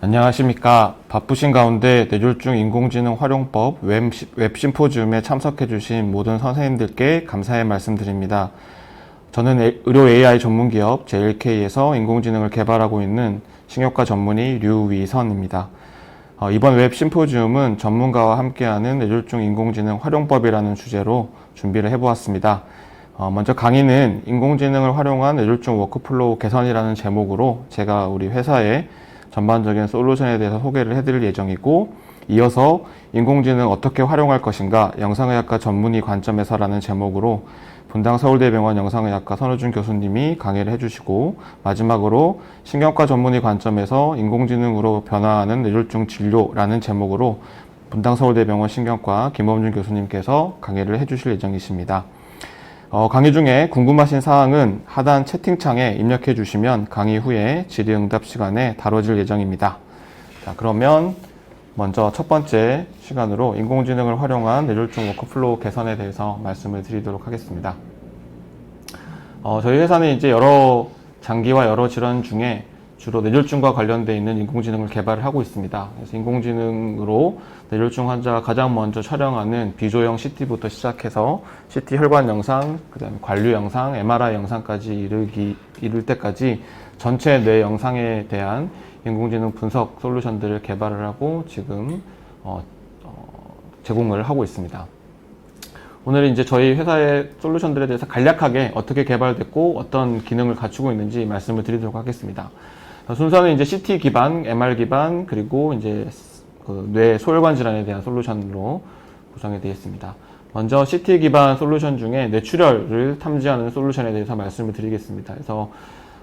안녕하십니까. 바쁘신 가운데 뇌졸중 인공지능 활용법 웹 심포지움에 참석해주신 모든 선생님들께 감사의 말씀드립니다. 저는 의료 AI 전문기업 JLK에서 인공지능을 개발하고 있는 신경과 전문의 류위선입니다. 이번 웹 심포지움은 전문가와 함께하는 뇌졸중 인공지능 활용법이라는 주제로 준비를 해보았습니다. 먼저 강의는 인공지능을 활용한 뇌졸중 워크플로우 개선이라는 제목으로 제가 우리 회사의 전반적인 솔루션에 대해서 소개를 해드릴 예정이고, 이어서 인공지능 어떻게 활용할 것인가 영상의학과 전문의 관점에서라는 제목으로 분당 서울대병원 영상의학과 선우준 교수님이 강의를 해주시고, 마지막으로 신경과 전문의 관점에서 인공지능으로 변화하는 뇌졸중 진료라는 제목으로 분당 서울대병원 신경과 김범준 교수님께서 강의를 해주실 예정이십니다. 강의 중에 궁금하신 사항은 하단 채팅창에 입력해 주시면 강의 후에 질의응답 시간에 다뤄질 예정입니다. 자, 그러면 먼저 첫 번째 시간으로 인공지능을 활용한 뇌졸중 워크플로우 개선에 대해서 말씀을 드리도록 하겠습니다. 저희 회사는 이제 여러 장기와 여러 질환 중에 주로 뇌졸중과 관련되어 있는 인공지능을 개발을 하고 있습니다. 그래서 인공지능으로 뇌졸중 환자가 가장 먼저 촬영하는 비조형 CT부터 시작해서 CT 혈관 영상, 그 다음에 관류 영상, MRI 영상까지 이를 때까지 전체 뇌 영상에 대한 인공지능 분석 솔루션들을 개발을 하고 지금 제공을 하고 있습니다. 오늘 이제 저희 회사의 솔루션들에 대해서 간략하게 어떻게 개발됐고 어떤 기능을 갖추고 있는지 말씀을 드리도록 하겠습니다. 순서는 이제 CT 기반, MR 기반, 그리고 이제 뇌 소혈관 질환에 대한 솔루션으로 구성이 되어 있습니다. 먼저 CT 기반 솔루션 중에 뇌출혈을 탐지하는 솔루션에 대해서 말씀을 드리겠습니다. 그래서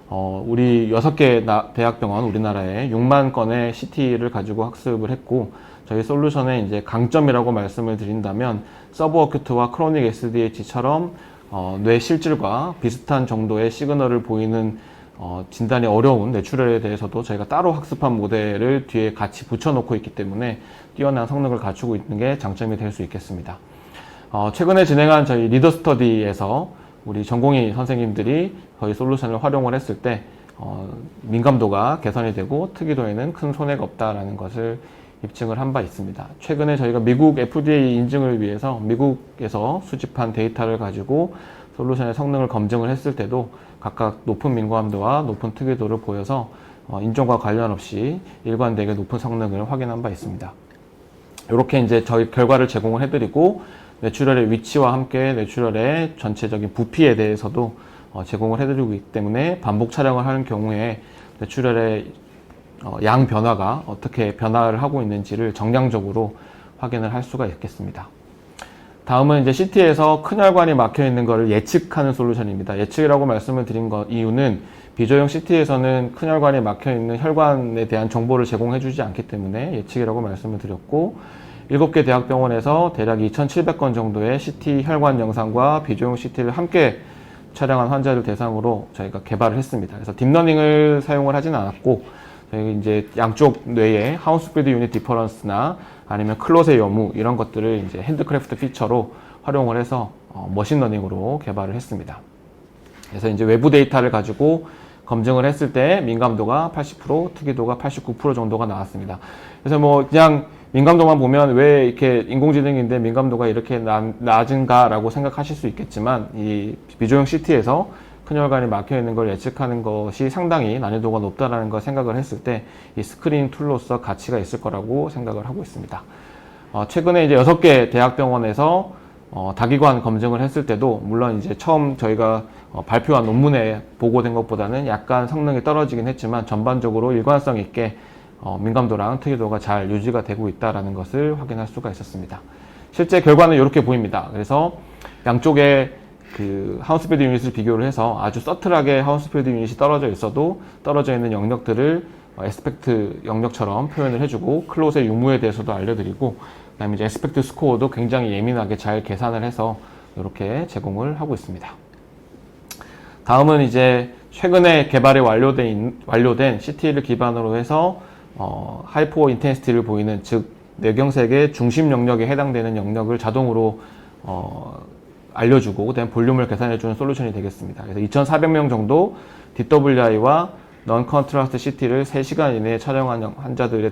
우리 6개 대학병원 우리나라에 6만 건의 CT를 가지고 학습을 했고, 저희 솔루션의 이제 강점이라고 말씀을 드린다면 서브어큐트와 크로닉 SDH처럼 뇌 실질과 비슷한 정도의 시그널을 보이는 진단이 어려운 뇌출혈에 대해서도 저희가 따로 학습한 모델을 뒤에 같이 붙여놓고 있기 때문에 뛰어난 성능을 갖추고 있는 게 장점이 될 수 있겠습니다. 최근에 진행한 저희 리더 스터디에서 우리 전공의 선생님들이 저희 솔루션을 활용을 했을 때 민감도가 개선이 되고 특이도에는 큰 손해가 없다라는 것을 입증을 한 바 있습니다. 최근에 저희가 미국 FDA 인증을 위해서 미국에서 수집한 데이터를 가지고 솔루션의 성능을 검증을 했을 때도 각각 높은 민감도와 높은 특이도를 보여서 인종과 관련 없이 일관되게 높은 성능을 확인한 바 있습니다. 이렇게 이제 저희 결과를 제공을 해드리고 뇌출혈의 위치와 함께 뇌출혈의 전체적인 부피에 대해서도 제공을 해드리고 있기 때문에 반복 촬영을 하는 경우에 뇌출혈의 양 변화가 어떻게 변화를 하고 있는지를 정량적으로 확인을 할 수가 있겠습니다. 다음은 이제 CT에서 큰 혈관이 막혀 있는 것을 예측하는 솔루션입니다. 예측이라고 말씀을 드린 이유는 비조형 CT에서는 큰 혈관이 막혀 있는 혈관에 대한 정보를 제공해 주지 않기 때문에 예측이라고 말씀을 드렸고, 7개 대학병원에서 대략 2,700건 정도의 CT 혈관 영상과 비조형 CT를 함께 촬영한 환자를 대상으로 저희가 개발을 했습니다. 그래서 딥러닝을 사용을 하진 않았고, 저희 이제 양쪽 뇌의 하우스피드 유닛 디퍼런스나 아니면 클롯의 여무 이런 것들을 이제 핸드크래프트 피처로 활용을 해서 머신러닝으로 개발을 했습니다. 그래서 이제 외부 데이터를 가지고 검증을 했을 때 민감도가 80%, 특이도가 89% 정도가 나왔습니다. 그래서 뭐 그냥 민감도만 보면 왜 이렇게 인공지능인데 민감도가 이렇게 낮은가라고 생각하실 수 있겠지만, 이 비조형 CT에서 큰 혈관이 막혀 있는 걸 예측하는 것이 상당히 난이도가 높다라는 걸 생각을 했을 때 이 스크리닝 툴로서 가치가 있을 거라고 생각을 하고 있습니다. 최근에 이제 6개 대학병원에서 다기관 검증을 했을 때도 물론 이제 처음 저희가 발표한 논문에 보고된 것보다는 약간 성능이 떨어지긴 했지만 전반적으로 일관성 있게 민감도랑 특이도가 잘 유지가 되고 있다는 것을 확인할 수가 있었습니다. 실제 결과는 이렇게 보입니다. 그래서 양쪽에 그 하우스피드 유닛을 비교를 해서 아주 서틀하게 하우스피드 유닛이 떨어져 있어도 떨어져 있는 영역들을 에스펙트 영역처럼 표현을 해주고, 클롯의 유무에 대해서도 알려드리고, 그 다음에 이제 에스펙트 스코어도 굉장히 예민하게 잘 계산을 해서 이렇게 제공을 하고 있습니다. 다음은 이제 최근에 개발이 완료된 CT를 기반으로 해서 하이포 인텐시티를 보이는, 즉 뇌경색의 중심 영역에 해당되는 영역을 자동으로 알려주고 그다음에 볼륨을 계산해주는 솔루션이 되겠습니다. 그래서 2,400명 정도 DWI와 넌 컨트라스트 CT를 3시간 이내에 촬영한 환자들의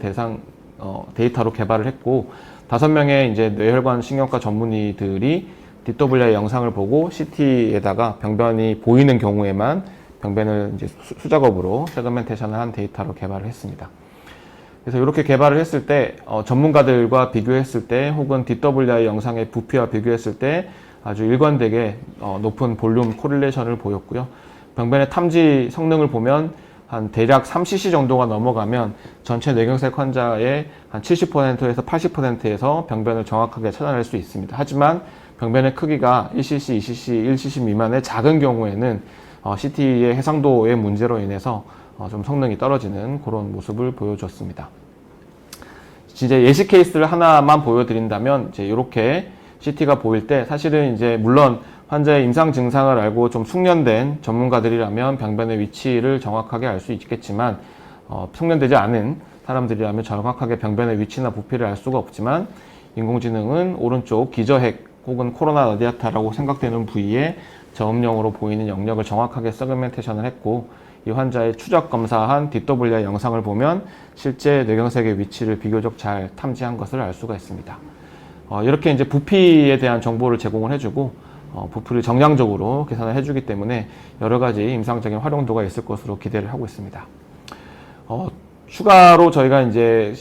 데이터로 개발을 했고, 5명의 이제 뇌혈관 신경과 전문의들이 DWI 영상을 보고 CT에다가 병변이 보이는 경우에만 병변을 이제 수작업으로 세그멘테이션을 한 데이터로 개발을 했습니다. 그래서 이렇게 개발을 했을 때 전문가들과 비교했을 때 혹은 DWI 영상의 부피와 비교했을 때 아주 일관되게 높은 볼륨 코릴레이션을 보였고요. 병변의 탐지 성능을 보면 한 대략 3cc 정도가 넘어가면 전체 뇌경색 환자의 한 70%에서 80%에서 병변을 정확하게 찾아낼 수 있습니다. 하지만 병변의 크기가 1cc, 2cc, 1cc 미만의 작은 경우에는 CT의 해상도의 문제로 인해서 좀 성능이 떨어지는 그런 모습을 보여줬습니다. 이제 예시 케이스를 하나만 보여드린다면 이제 이렇게 CT가 보일 때 사실은 이제 물론 환자의 임상 증상을 알고 좀 숙련된 전문가들이라면 병변의 위치를 정확하게 알 수 있겠지만 숙련되지 않은 사람들이라면 정확하게 병변의 위치나 부피를 알 수가 없지만 인공지능은 오른쪽 기저핵 혹은 코로나 라디아타라고 생각되는 부위에 저음영으로 보이는 영역을 정확하게 세그멘테이션을 했고 이 환자의 추적 검사한 DWI 영상을 보면 실제 뇌경색의 위치를 비교적 잘 탐지한 것을 알 수가 있습니다. 이렇게 이제 부피에 대한 정보를 제공을 해주고 부피를 정량적으로 계산을 해주기 때문에 여러 가지 임상적인 활용도가 있을 것으로 기대를 하고 있습니다. 추가로 저희가 이제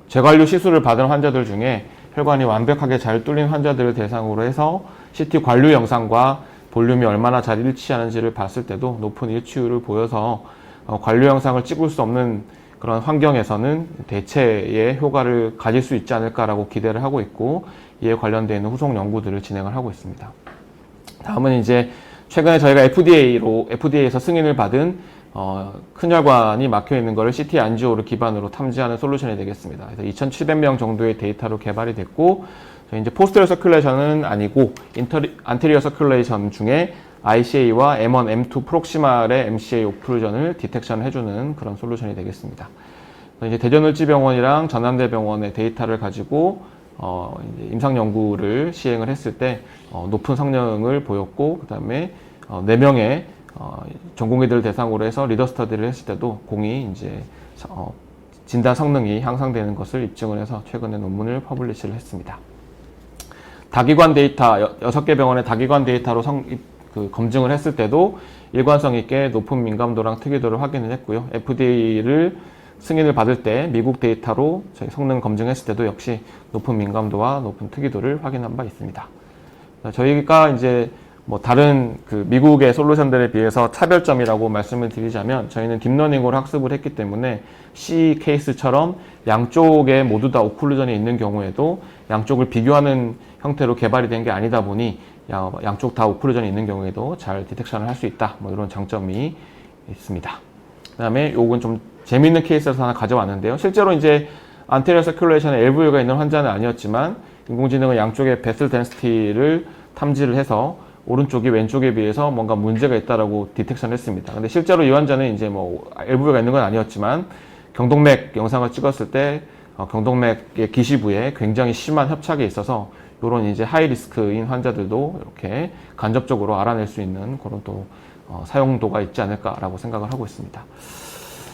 재관류 시술을 받은 환자들 중에 혈관이 완벽하게 잘 뚫린 환자들을 대상으로 해서 CT 관류 영상과 볼륨이 얼마나 잘 일치하는지를 봤을 때도 높은 일치율을 보여서 관류 영상을 찍을 수 없는 그런 환경에서는 대체의 효과를 가질 수 있지 않을까라고 기대를 하고 있고 이에 관련되어 있는 후속 연구들을 진행을 하고 있습니다. 다음은 이제 최근에 저희가 FDA에서 승인을 받은 큰 혈관이 막혀 있는 것을 CT 안지오를 기반으로 탐지하는 솔루션이 되겠습니다. 그래서 2,700명 정도의 데이터로 개발이 됐고 이제 포스테리어 서큘레이션은 아니고 안테리어 서큘레이션 중에 ICA와 M1, M2 프록시말의 MCA 오클루전을 디텍션을 해주는 그런 솔루션이 되겠습니다. 이제 대전을지병원이랑 전남대병원의 데이터를 가지고 이제 임상 연구를 시행을 했을 때 높은 성능을 보였고 그 다음에 4명의 전공의들 대상으로 해서 리더 스터디를 했을 때도 공이 이제 진단 성능이 향상되는 것을 입증을 해서 최근에 논문을 퍼블리시를 했습니다. 다기관 데이터 6개 병원의 다기관 데이터로 검증을 했을 때도 일관성 있게 높은 민감도랑 특이도를 확인을 했고요. FDA를 승인을 받을 때 미국 데이터로 저희 성능 검증했을 때도 역시 높은 민감도와 높은 특이도를 확인한 바 있습니다. 저희가 이제 다른 미국의 솔루션들에 비해서 차별점이라고 말씀을 드리자면 저희는 딥러닝으로 학습을 했기 때문에 C 케이스처럼 양쪽에 모두 다 오클루전이 있는 경우에도 양쪽을 비교하는 형태로 개발이 된 게 아니다 보니 양쪽 다 오클루전이 있는 경우에도 잘 디텍션을 할 수 있다. 이런 장점이 있습니다. 그 다음에 요건 좀 재미있는 케이스에서 하나 가져왔는데요. 실제로 이제 안테리어 서큘레이션에 LV가 있는 환자는 아니었지만 인공지능은 양쪽의 베슬 덴시티를 탐지를 해서 오른쪽이 왼쪽에 비해서 뭔가 문제가 있다라고 디텍션을 했습니다. 근데 실제로 이 환자는 이제 LV가 있는 건 아니었지만 경동맥 영상을 찍었을 때 경동맥의 기시부에 굉장히 심한 협착이 있어서 이런 이제 하이 리스크인 환자들도 이렇게 간접적으로 알아낼 수 있는 그런 또 사용도가 있지 않을까라고 생각을 하고 있습니다.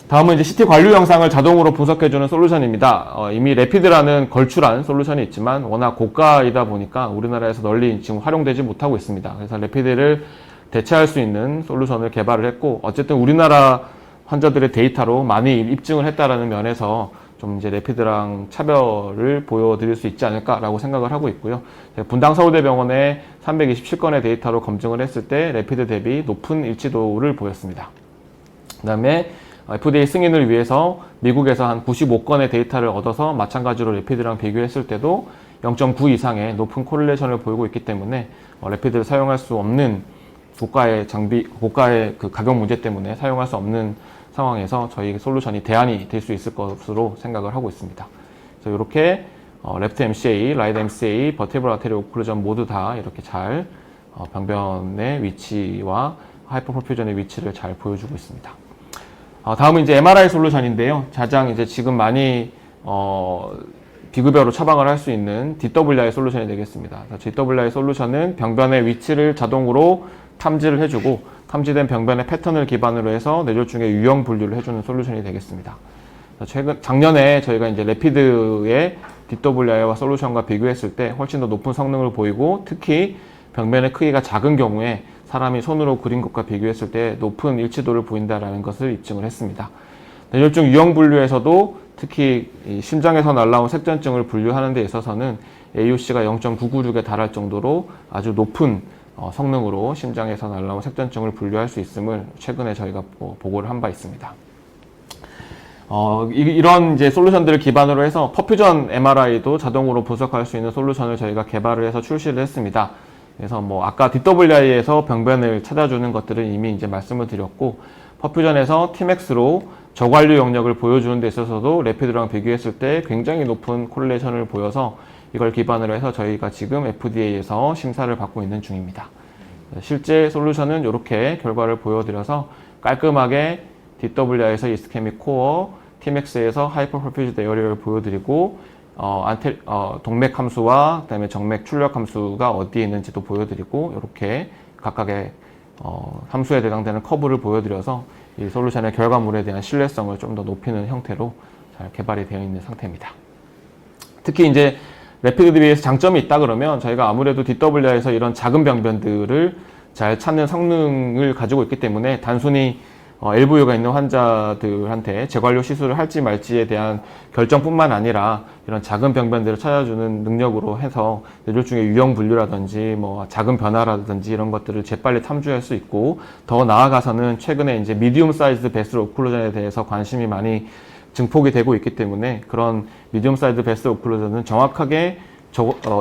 다음은 이제 CT 관류 영상을 자동으로 분석해주는 솔루션입니다. 이미 레피드라는 걸출한 솔루션이 있지만 워낙 고가이다 보니까 우리나라에서 널리 지금 활용되지 못하고 있습니다. 그래서 레피드를 대체할 수 있는 솔루션을 개발을 했고 어쨌든 우리나라 환자들의 데이터로 많이 입증을 했다라는 면에서 좀 이제 레피드랑 차별을 보여드릴 수 있지 않을까라고 생각을 하고 있고요. 분당 서울대병원의 327건의 데이터로 검증을 했을 때 레피드 대비 높은 일치도를 보였습니다. 그 다음에 FDA 승인을 위해서 미국에서 한 95건의 데이터를 얻어서 마찬가지로 레피드랑 비교했을 때도 0.9 이상의 높은 코릴레이션을 보이고 있기 때문에 레피드를 사용할 수 없는 고가의 그 가격 문제 때문에 사용할 수 없는 상황에서 저희 솔루션이 대안이 될 수 있을 것으로 생각을 하고 있습니다. 그래서 이렇게 레프트 MCA, 라이트 MCA, 버티블 아테리오 오클루전 모두 다 이렇게 잘 병변의 위치와 하이퍼퍼퓨전의 위치를 잘 보여주고 있습니다. 다음은 이제 MRI 솔루션인데요. 가장 이제 지금 많이 비급여로 처방을 할 수 있는 DWI 솔루션이 되겠습니다. DWI 솔루션은 병변의 위치를 자동으로 탐지를 해주고 탐지된 병변의 패턴을 기반으로 해서 뇌졸중의 유형 분류를 해주는 솔루션이 되겠습니다. 작년에 저희가 이제 레피드의 DWI와 솔루션과 비교했을 때 훨씬 더 높은 성능을 보이고, 특히 병변의 크기가 작은 경우에 사람이 손으로 그린 것과 비교했을 때 높은 일치도를 보인다라는 것을 입증을 했습니다. 뇌졸중 유형 분류에서도 특히 심장에서 날라온 색전증을 분류하는 데 있어서는 AUC가 0.996에 달할 정도로 아주 높은 성능으로 심장에서 날라온 색전증을 분류할 수 있음을 최근에 저희가 보고를 한 바 있습니다. 이런 이제 솔루션들을 기반으로 해서 퍼퓨전 MRI도 자동으로 분석할 수 있는 솔루션을 저희가 개발을 해서 출시를 했습니다. 그래서 아까 DWI에서 병변을 찾아주는 것들은 이미 이제 말씀을 드렸고, 퍼퓨전에서 Tmax로 저관류 영역을 보여주는 데 있어서도 레피드랑 비교했을 때 굉장히 높은 코릴레이션을 보여서 이걸 기반으로 해서 저희가 지금 FDA에서 심사를 받고 있는 중입니다. 실제 솔루션은 이렇게 결과를 보여드려서 깔끔하게 DWI에서 이스케믹 코어, Tmax에서 하이퍼퍼퓨즈드 에어리어를 보여드리고, 동맥 함수와 그다음에 정맥 출력 함수가 어디에 있는지도 보여드리고, 이렇게 각각의 함수에 해당되는 커브를 보여드려서 이 솔루션의 결과물에 대한 신뢰성을 좀 더 높이는 형태로 잘 개발이 되어 있는 상태입니다. 특히 이제 레피드 DB에서 장점이 있다 그러면 저희가 아무래도 DWI에서 이런 작은 병변들을 잘 찾는 성능을 가지고 있기 때문에 단순히 LVU가 있는 환자들한테 재관료 시술을 할지 말지에 대한 결정뿐만 아니라 이런 작은 병변들을 찾아주는 능력으로 해서 뇌졸중의 유형 분류라든지 작은 변화라든지 이런 것들을 재빨리 탐지할 수 있고, 더 나아가서는 최근에 이제 미디움 사이즈 베슬 오클루전에 대해서 관심이 많이 증폭이 되고 있기 때문에 그런 미디움 사이즈 베슬 오클루전은 정확하게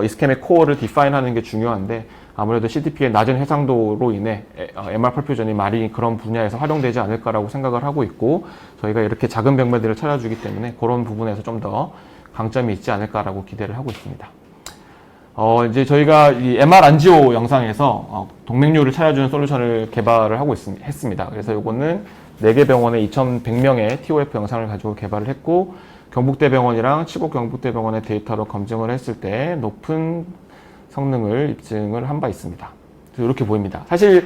이스케믹 코어를 디파인하는 게 중요한데, 아무래도 CTP의 낮은 해상도로 인해 MR 퍼퓨전이 많이 그런 분야에서 활용되지 않을까라고 생각을 하고 있고, 저희가 이렇게 작은 병변들을 찾아주기 때문에 그런 부분에서 좀 더 강점이 있지 않을까라고 기대를 하고 있습니다. 이제 저희가 이 MR 안지오 영상에서 동맥류를 찾아주는 솔루션을 개발을 하고 했습니다. 그래서 이거는 4개 병원의 2,100명의 TOF 영상을 가지고 개발을 했고, 경북대병원이랑 칠곡 경북대병원의 데이터로 검증을 했을 때 높은 성능을 입증을 한 바 있습니다. 이렇게 보입니다. 사실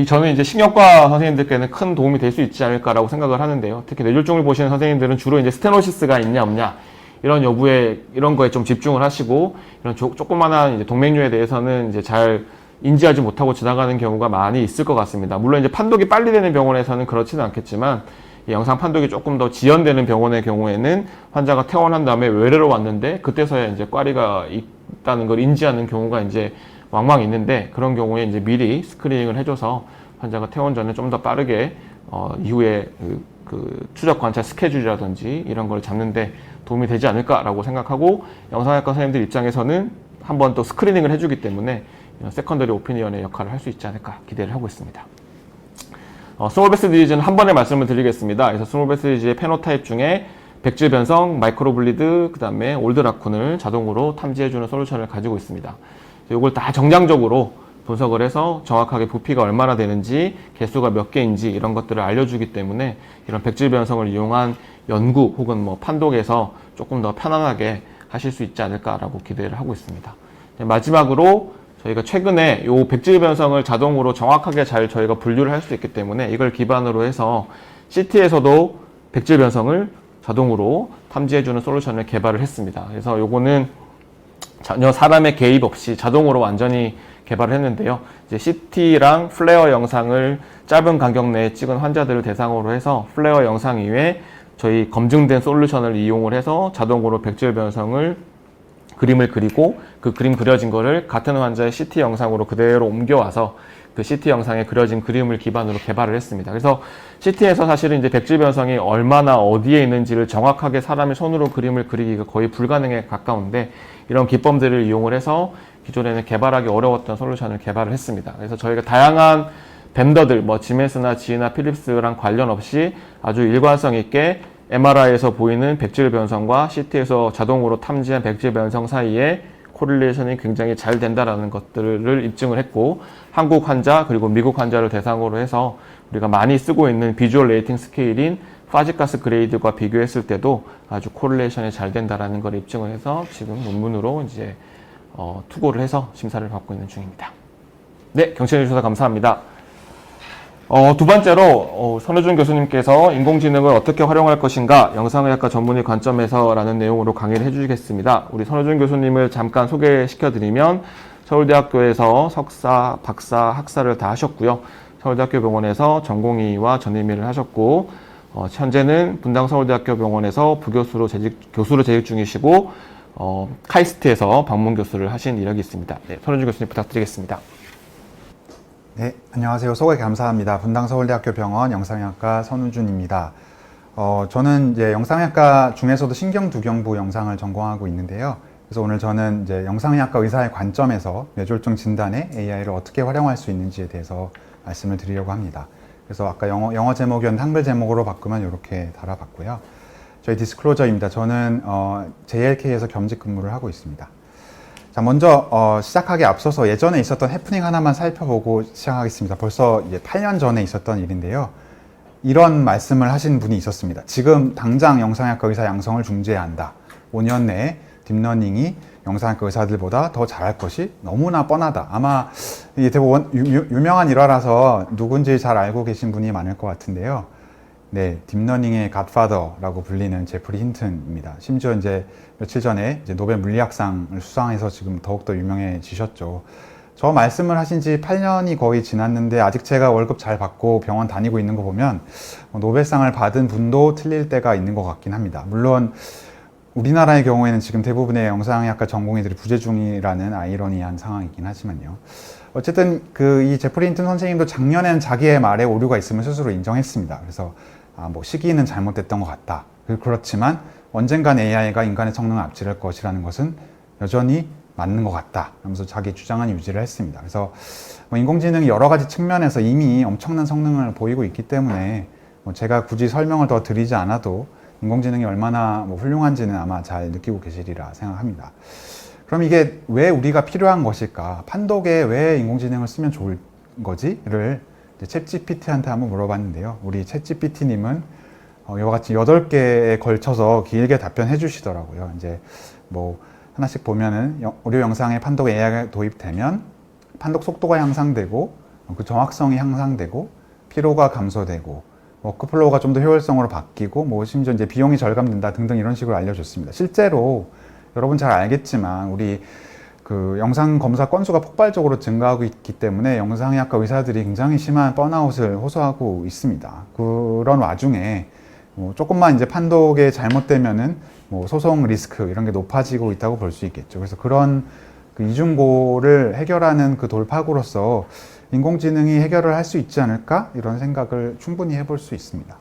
저는 이제 신경과 선생님들께는 큰 도움이 될 수 있지 않을까라고 생각을 하는데요. 특히 뇌졸중을 보시는 선생님들은 주로 이제 스테노시스가 있냐 없냐 이런 거에 좀 집중을 하시고, 이런 조그만한 이제 동맥류에 대해서는 이제 잘 인지하지 못하고 지나가는 경우가 많이 있을 것 같습니다. 물론 이제 판독이 빨리 되는 병원에서는 그렇지는 않겠지만, 이 영상 판독이 조금 더 지연되는 병원의 경우에는 환자가 퇴원한 다음에 외래로 왔는데 그때서야 이제 꽈리가 있다는 걸 인지하는 경우가 이제 왕왕 있는데, 그런 경우에 이제 미리 스크리닝을 해줘서 환자가 퇴원 전에 좀 더 빠르게 이후에 그 추적 관찰 스케줄이라든지 이런 걸 잡는데 도움이 되지 않을까라고 생각하고, 영상학과 선생님들 입장에서는 한번 또 스크리닝을 해주기 때문에 세컨더리 오피니언의 역할을 할 수 있지 않을까 기대를 하고 있습니다. 스몰 베슬 디지즈는 한 번에 말씀을 드리겠습니다. 그래서 스몰 베슬 디지즈의 페노타입 중에 백질 변성, 마이크로 블리드, 그 다음에 올드 라쿤을 자동으로 탐지해주는 솔루션을 가지고 있습니다. 이걸 다 정량적으로 분석을 해서 정확하게 부피가 얼마나 되는지, 개수가 몇 개인지 이런 것들을 알려주기 때문에 이런 백질 변성을 이용한 연구 혹은 판독에서 조금 더 편안하게 하실 수 있지 않을까라고 기대를 하고 있습니다. 마지막으로 저희가 최근에 이 백질 변성을 자동으로 정확하게 잘 저희가 분류를 할 수 있기 때문에 이걸 기반으로 해서 CT에서도 백질 변성을 자동으로 탐지해주는 솔루션을 개발을 했습니다. 그래서 요거는 전혀 사람의 개입 없이 자동으로 완전히 개발을 했는데요. 이제 CT랑 플레어 영상을 짧은 간격 내에 찍은 환자들을 대상으로 해서 플레어 영상 이외에 저희 검증된 솔루션을 이용을 해서 자동으로 백질 변성을 그림을 그리고, 그 그림 그려진 거를 같은 환자의 CT 영상으로 그대로 옮겨와서 그 CT 영상에 그려진 그림을 기반으로 개발을 했습니다. 그래서 CT에서 사실은 이제 백질 변성이 얼마나 어디에 있는지를 정확하게 사람이 손으로 그림을 그리기가 거의 불가능에 가까운데, 이런 기법들을 이용을 해서 기존에는 개발하기 어려웠던 솔루션을 개발을 했습니다. 그래서 저희가 다양한 벤더들, 지멘스나 지나 필립스랑 관련 없이 아주 일관성 있게 MRI에서 보이는 백질 변성과 CT에서 자동으로 탐지한 백질 변성 사이에 코릴레이션이 굉장히 잘 된다라는 것들을 입증을 했고, 한국 환자 그리고 미국 환자를 대상으로 해서 우리가 많이 쓰고 있는 비주얼 레이팅 스케일인 파지가스 그레이드와 비교했을 때도 아주 코릴레이션이 잘 된다라는 걸 입증을 해서 지금 논문으로 이제 투고를 해서 심사를 받고 있는 중입니다. 네, 경청해 주셔서 감사합니다. 두 번째로 선우준 교수님께서 인공지능을 어떻게 활용할 것인가 영상의학과 전문의 관점에서 라는 내용으로 강의를 해주시겠습니다. 우리 선우준 교수님을 잠깐 소개시켜드리면 서울대학교에서 석사, 박사, 학사를 다 하셨고요. 서울대학교 병원에서 전공의와 전임의를 하셨고 현재는 분당서울대학교 병원에서 교수로 재직 중이시고 카이스트에서 방문 교수를 하신 이력이 있습니다. 네, 선우준 교수님 부탁드리겠습니다. 네, 안녕하세요. 소개 감사합니다. 분당서울대학교 병원 영상의학과 선우준입니다. 저는 이제 영상의학과 중에서도 신경두경부 영상을 전공하고 있는데요. 그래서 오늘 저는 이제 영상의학과 의사의 관점에서 뇌졸중 진단에 AI를 어떻게 활용할 수 있는지에 대해서 말씀을 드리려고 합니다. 그래서 아까 영어 제목이었는데 한글 제목으로 바꾸면 이렇게 달아봤고요. 저희 디스클로저입니다. 저는 JLK에서 겸직 근무를 하고 있습니다. 자, 먼저 시작하기 앞서서 예전에 있었던 해프닝 하나만 살펴보고 시작하겠습니다. 벌써 이제 8년 전에 있었던 일인데요. 이런 말씀을 하신 분이 있었습니다. 지금 당장 영상의학과 의사 양성을 중지해야 한다. 5년 내에 딥러닝이 영상의학과 의사들보다 더 잘할 것이 너무나 뻔하다. 아마 이게 대부분 유명한 일화라서 누군지 잘 알고 계신 분이 많을 것 같은데요. 네, 딥러닝의 갓파더라고 불리는 제프리 힌튼입니다. 심지어 이제 며칠 전에 이제 노벨 물리학상을 수상해서 지금 더욱더 유명해지셨죠. 저 말씀을 하신 지 8년이 거의 지났는데 아직 제가 월급 잘 받고 병원 다니고 있는 거 보면 노벨상을 받은 분도 틀릴 때가 있는 것 같긴 합니다. 물론 우리나라의 경우에는 지금 대부분의 영상의학과 전공의들이 부재중이라는 아이러니한 상황이긴 하지만요. 어쨌든 이 제프리 힌튼 선생님도 작년에는 자기의 말에 오류가 있음을 스스로 인정했습니다. 그래서 뭐 시기는 잘못됐던 것 같다. 그렇지만 언젠간 AI가 인간의 성능을 앞지를 것이라는 것은 여전히 맞는 것 같다. 하면서 자기 주장은 유지를 했습니다. 그래서 인공지능이 여러 가지 측면에서 이미 엄청난 성능을 보이고 있기 때문에 제가 굳이 설명을 더 드리지 않아도 인공지능이 얼마나 훌륭한지는 아마 잘 느끼고 계시리라 생각합니다. 그럼 이게 왜 우리가 필요한 것일까? 판독에 왜 인공지능을 쓰면 좋을 거지?를 챗GPT한테 한번 물어봤는데요. 우리 챗GPT님은 이와 같이 8개에 걸쳐서 길게 답변해 주시더라고요. 이제 뭐 하나씩 보면은 의료 영상에 판독 AI가 도입되면 판독 속도가 향상되고 그 정확성이 향상되고 피로가 감소되고 워크플로우가 좀 더 효율성으로 바뀌고 심지어 이제 비용이 절감된다 등등 이런 식으로 알려줬습니다. 실제로 여러분 잘 알겠지만 우리 영상 검사 건수가 폭발적으로 증가하고 있기 때문에 영상의학과 의사들이 굉장히 심한 번아웃을 호소하고 있습니다. 그런 와중에 조금만 이제 판독에 잘못되면은 소송 리스크 이런 게 높아지고 있다고 볼 수 있겠죠. 그래서 그런 이중고를 해결하는 돌파구로서 인공지능이 해결을 할 수 있지 않을까? 이런 생각을 충분히 해볼 수 있습니다.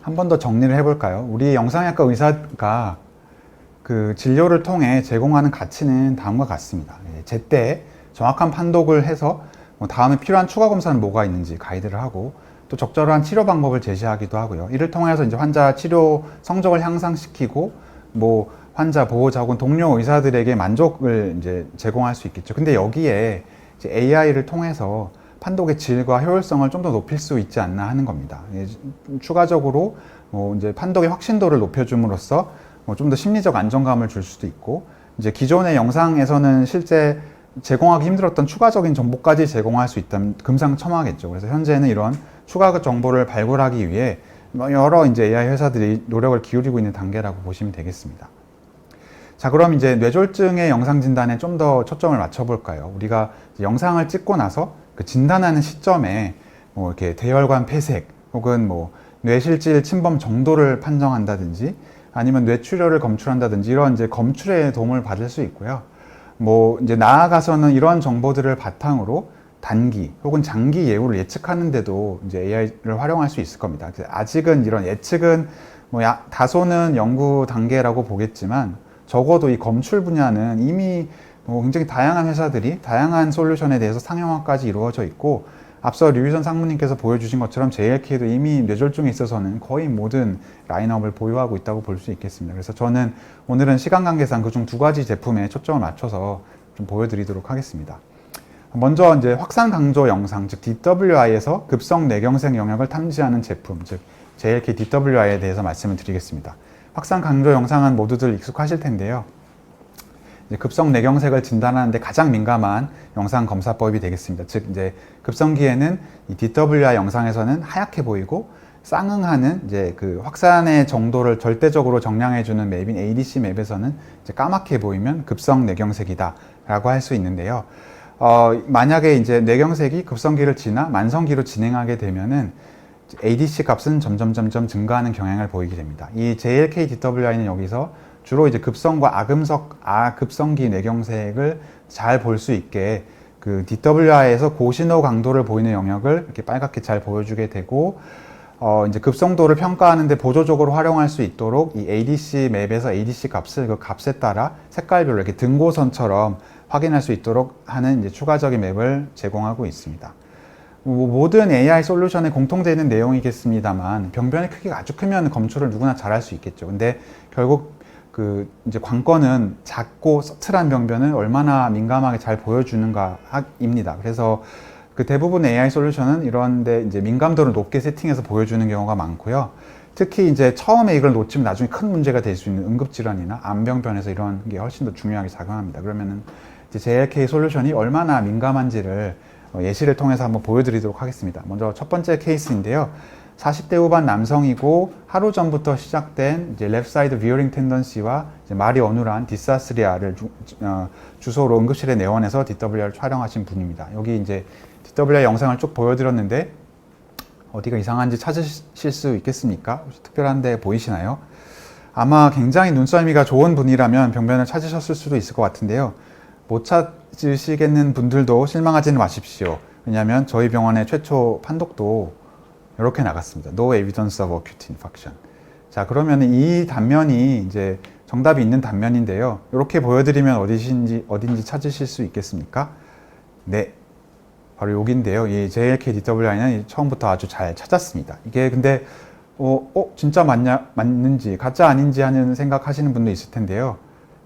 한 번 더 정리를 해볼까요? 우리 영상의학과 의사가 진료를 통해 제공하는 가치는 다음과 같습니다. 제때 정확한 판독을 해서 다음에 필요한 추가 검사는 뭐가 있는지 가이드를 하고 또 적절한 치료 방법을 제시하기도 하고요. 이를 통해서 이제 환자 치료 성적을 향상시키고 환자 보호자 혹은 동료 의사들에게 만족을 이제 제공할 수 있겠죠. 근데 여기에 이제 AI를 통해서 판독의 질과 효율성을 좀 더 높일 수 있지 않나 하는 겁니다. 추가적으로 이제 판독의 확신도를 높여줌으로써 좀 더 심리적 안정감을 줄 수도 있고 이제 기존의 영상에서는 실제 제공하기 힘들었던 추가적인 정보까지 제공할 수 있다면 금상첨화겠죠. 그래서 현재는 이런 추가 정보를 발굴하기 위해 여러 이제 AI 회사들이 노력을 기울이고 있는 단계라고 보시면 되겠습니다. 자, 그럼 이제 뇌졸중의 영상 진단에 좀 더 초점을 맞춰볼까요? 우리가 영상을 찍고 나서 그 진단하는 시점에 이렇게 대혈관 폐색 혹은 뇌실질 침범 정도를 판정한다든지 아니면 뇌출혈을 검출한다든지 이런 이제 검출에 도움을 받을 수 있고요. 이제 나아가서는 이런 정보들을 바탕으로 단기 혹은 장기 예후를 예측하는데도 이제 AI를 활용할 수 있을 겁니다. 아직은 이런 예측은 다소는 연구 단계라고 보겠지만 적어도 이 검출 분야는 이미 굉장히 다양한 회사들이 다양한 솔루션에 대해서 상용화까지 이루어져 있고 앞서 류희선 상무님께서 보여주신 것처럼 JLK도 이미 뇌졸중에 있어서는 거의 모든 라인업을 보유하고 있다고 볼 수 있겠습니다. 그래서 저는 오늘은 시간 관계상 그중 2가지 제품에 초점을 맞춰서 좀 보여드리도록 하겠습니다. 먼저 이제 확산 강조 영상, 즉 DWI에서 급성 뇌경색 영역을 탐지하는 제품, 즉 JLK DWI에 대해서 말씀을 드리겠습니다. 확산 강조 영상은 모두들 익숙하실 텐데요. 이제 급성 뇌경색을 진단하는데 가장 민감한 영상 검사법이 되겠습니다. 즉 이제 급성기에는 이 DWI 영상에서는 하얗게 보이고 쌍응하는 이제 그 확산의 정도를 절대적으로 정량해주는 맵인 ADC 맵에서는 이제 까맣게 보이면 급성 뇌경색이다라고 할 수 있는데요. 만약에 이제 뇌경색이 급성기를 지나 만성기로 진행하게 되면은 ADC 값은 점점 증가하는 경향을 보이게 됩니다. 이 JLK DWI는 여기서 주로 이제 급성과 아급성기 뇌경색을 잘 볼 수 있게 그 DWI에서 고신호 강도를 보이는 영역을 이렇게 빨갛게 잘 보여주게 되고, 이제 급성도를 평가하는데 보조적으로 활용할 수 있도록 이 ADC 맵에서 ADC 값을 그 값에 따라 색깔별로 이렇게 등고선처럼 확인할 수 있도록 하는 이제 추가적인 맵을 제공하고 있습니다. 모든 AI 솔루션에 공통되어 있는 내용이겠습니다만 병변의 크기가 아주 크면 검출을 누구나 잘할 수 있겠죠. 근데 결국 그 이제 관건은 작고 서툴한 병변을 얼마나 민감하게 잘 보여주는가입니다. 그래서 그 대부분 AI 솔루션은 이런데 이제 민감도를 높게 세팅해서 보여주는 경우가 많고요. 특히 이제 처음에 이걸 놓치면 나중에 큰 문제가 될 수 있는 응급질환이나 암병변에서 이런 게 훨씬 더 중요하게 작용합니다. 그러면은 이제 JLK 솔루션이 얼마나 민감한지를 예시를 통해서 한번 보여드리도록 하겠습니다. 먼저 첫 번째 케이스인데요. 40대 후반 남성이고 하루 전부터 시작된 이제 left side veering tendency와 이제 말이 어눌한 디사스리아를 주소로 응급실에 내원해서 DWI를 촬영하신 분입니다. 여기 이제 DWI 영상을 쭉 보여드렸는데 어디가 이상한지 찾으실 수 있겠습니까? 혹시 특별한 데 보이시나요? 아마 굉장히 눈썰미가 좋은 분이라면 병변을 찾으셨을 수도 있을 것 같은데요. 못 찾으시겠는 분들도 실망하지는 마십시오. 왜냐하면 저희 병원의 최초 판독도 이렇게 나갔습니다. No evidence of acute infarction. 자, 그러면 이 단면이 이제 정답이 있는 단면인데요. 이렇게 보여드리면 어딘지 찾으실 수 있겠습니까? 네. 바로 여기인데요. 이 JLK DWI는 처음부터 아주 잘 찾았습니다. 이게 근데, 진짜 맞는지, 가짜 아닌지 하는 생각하시는 분도 있을 텐데요.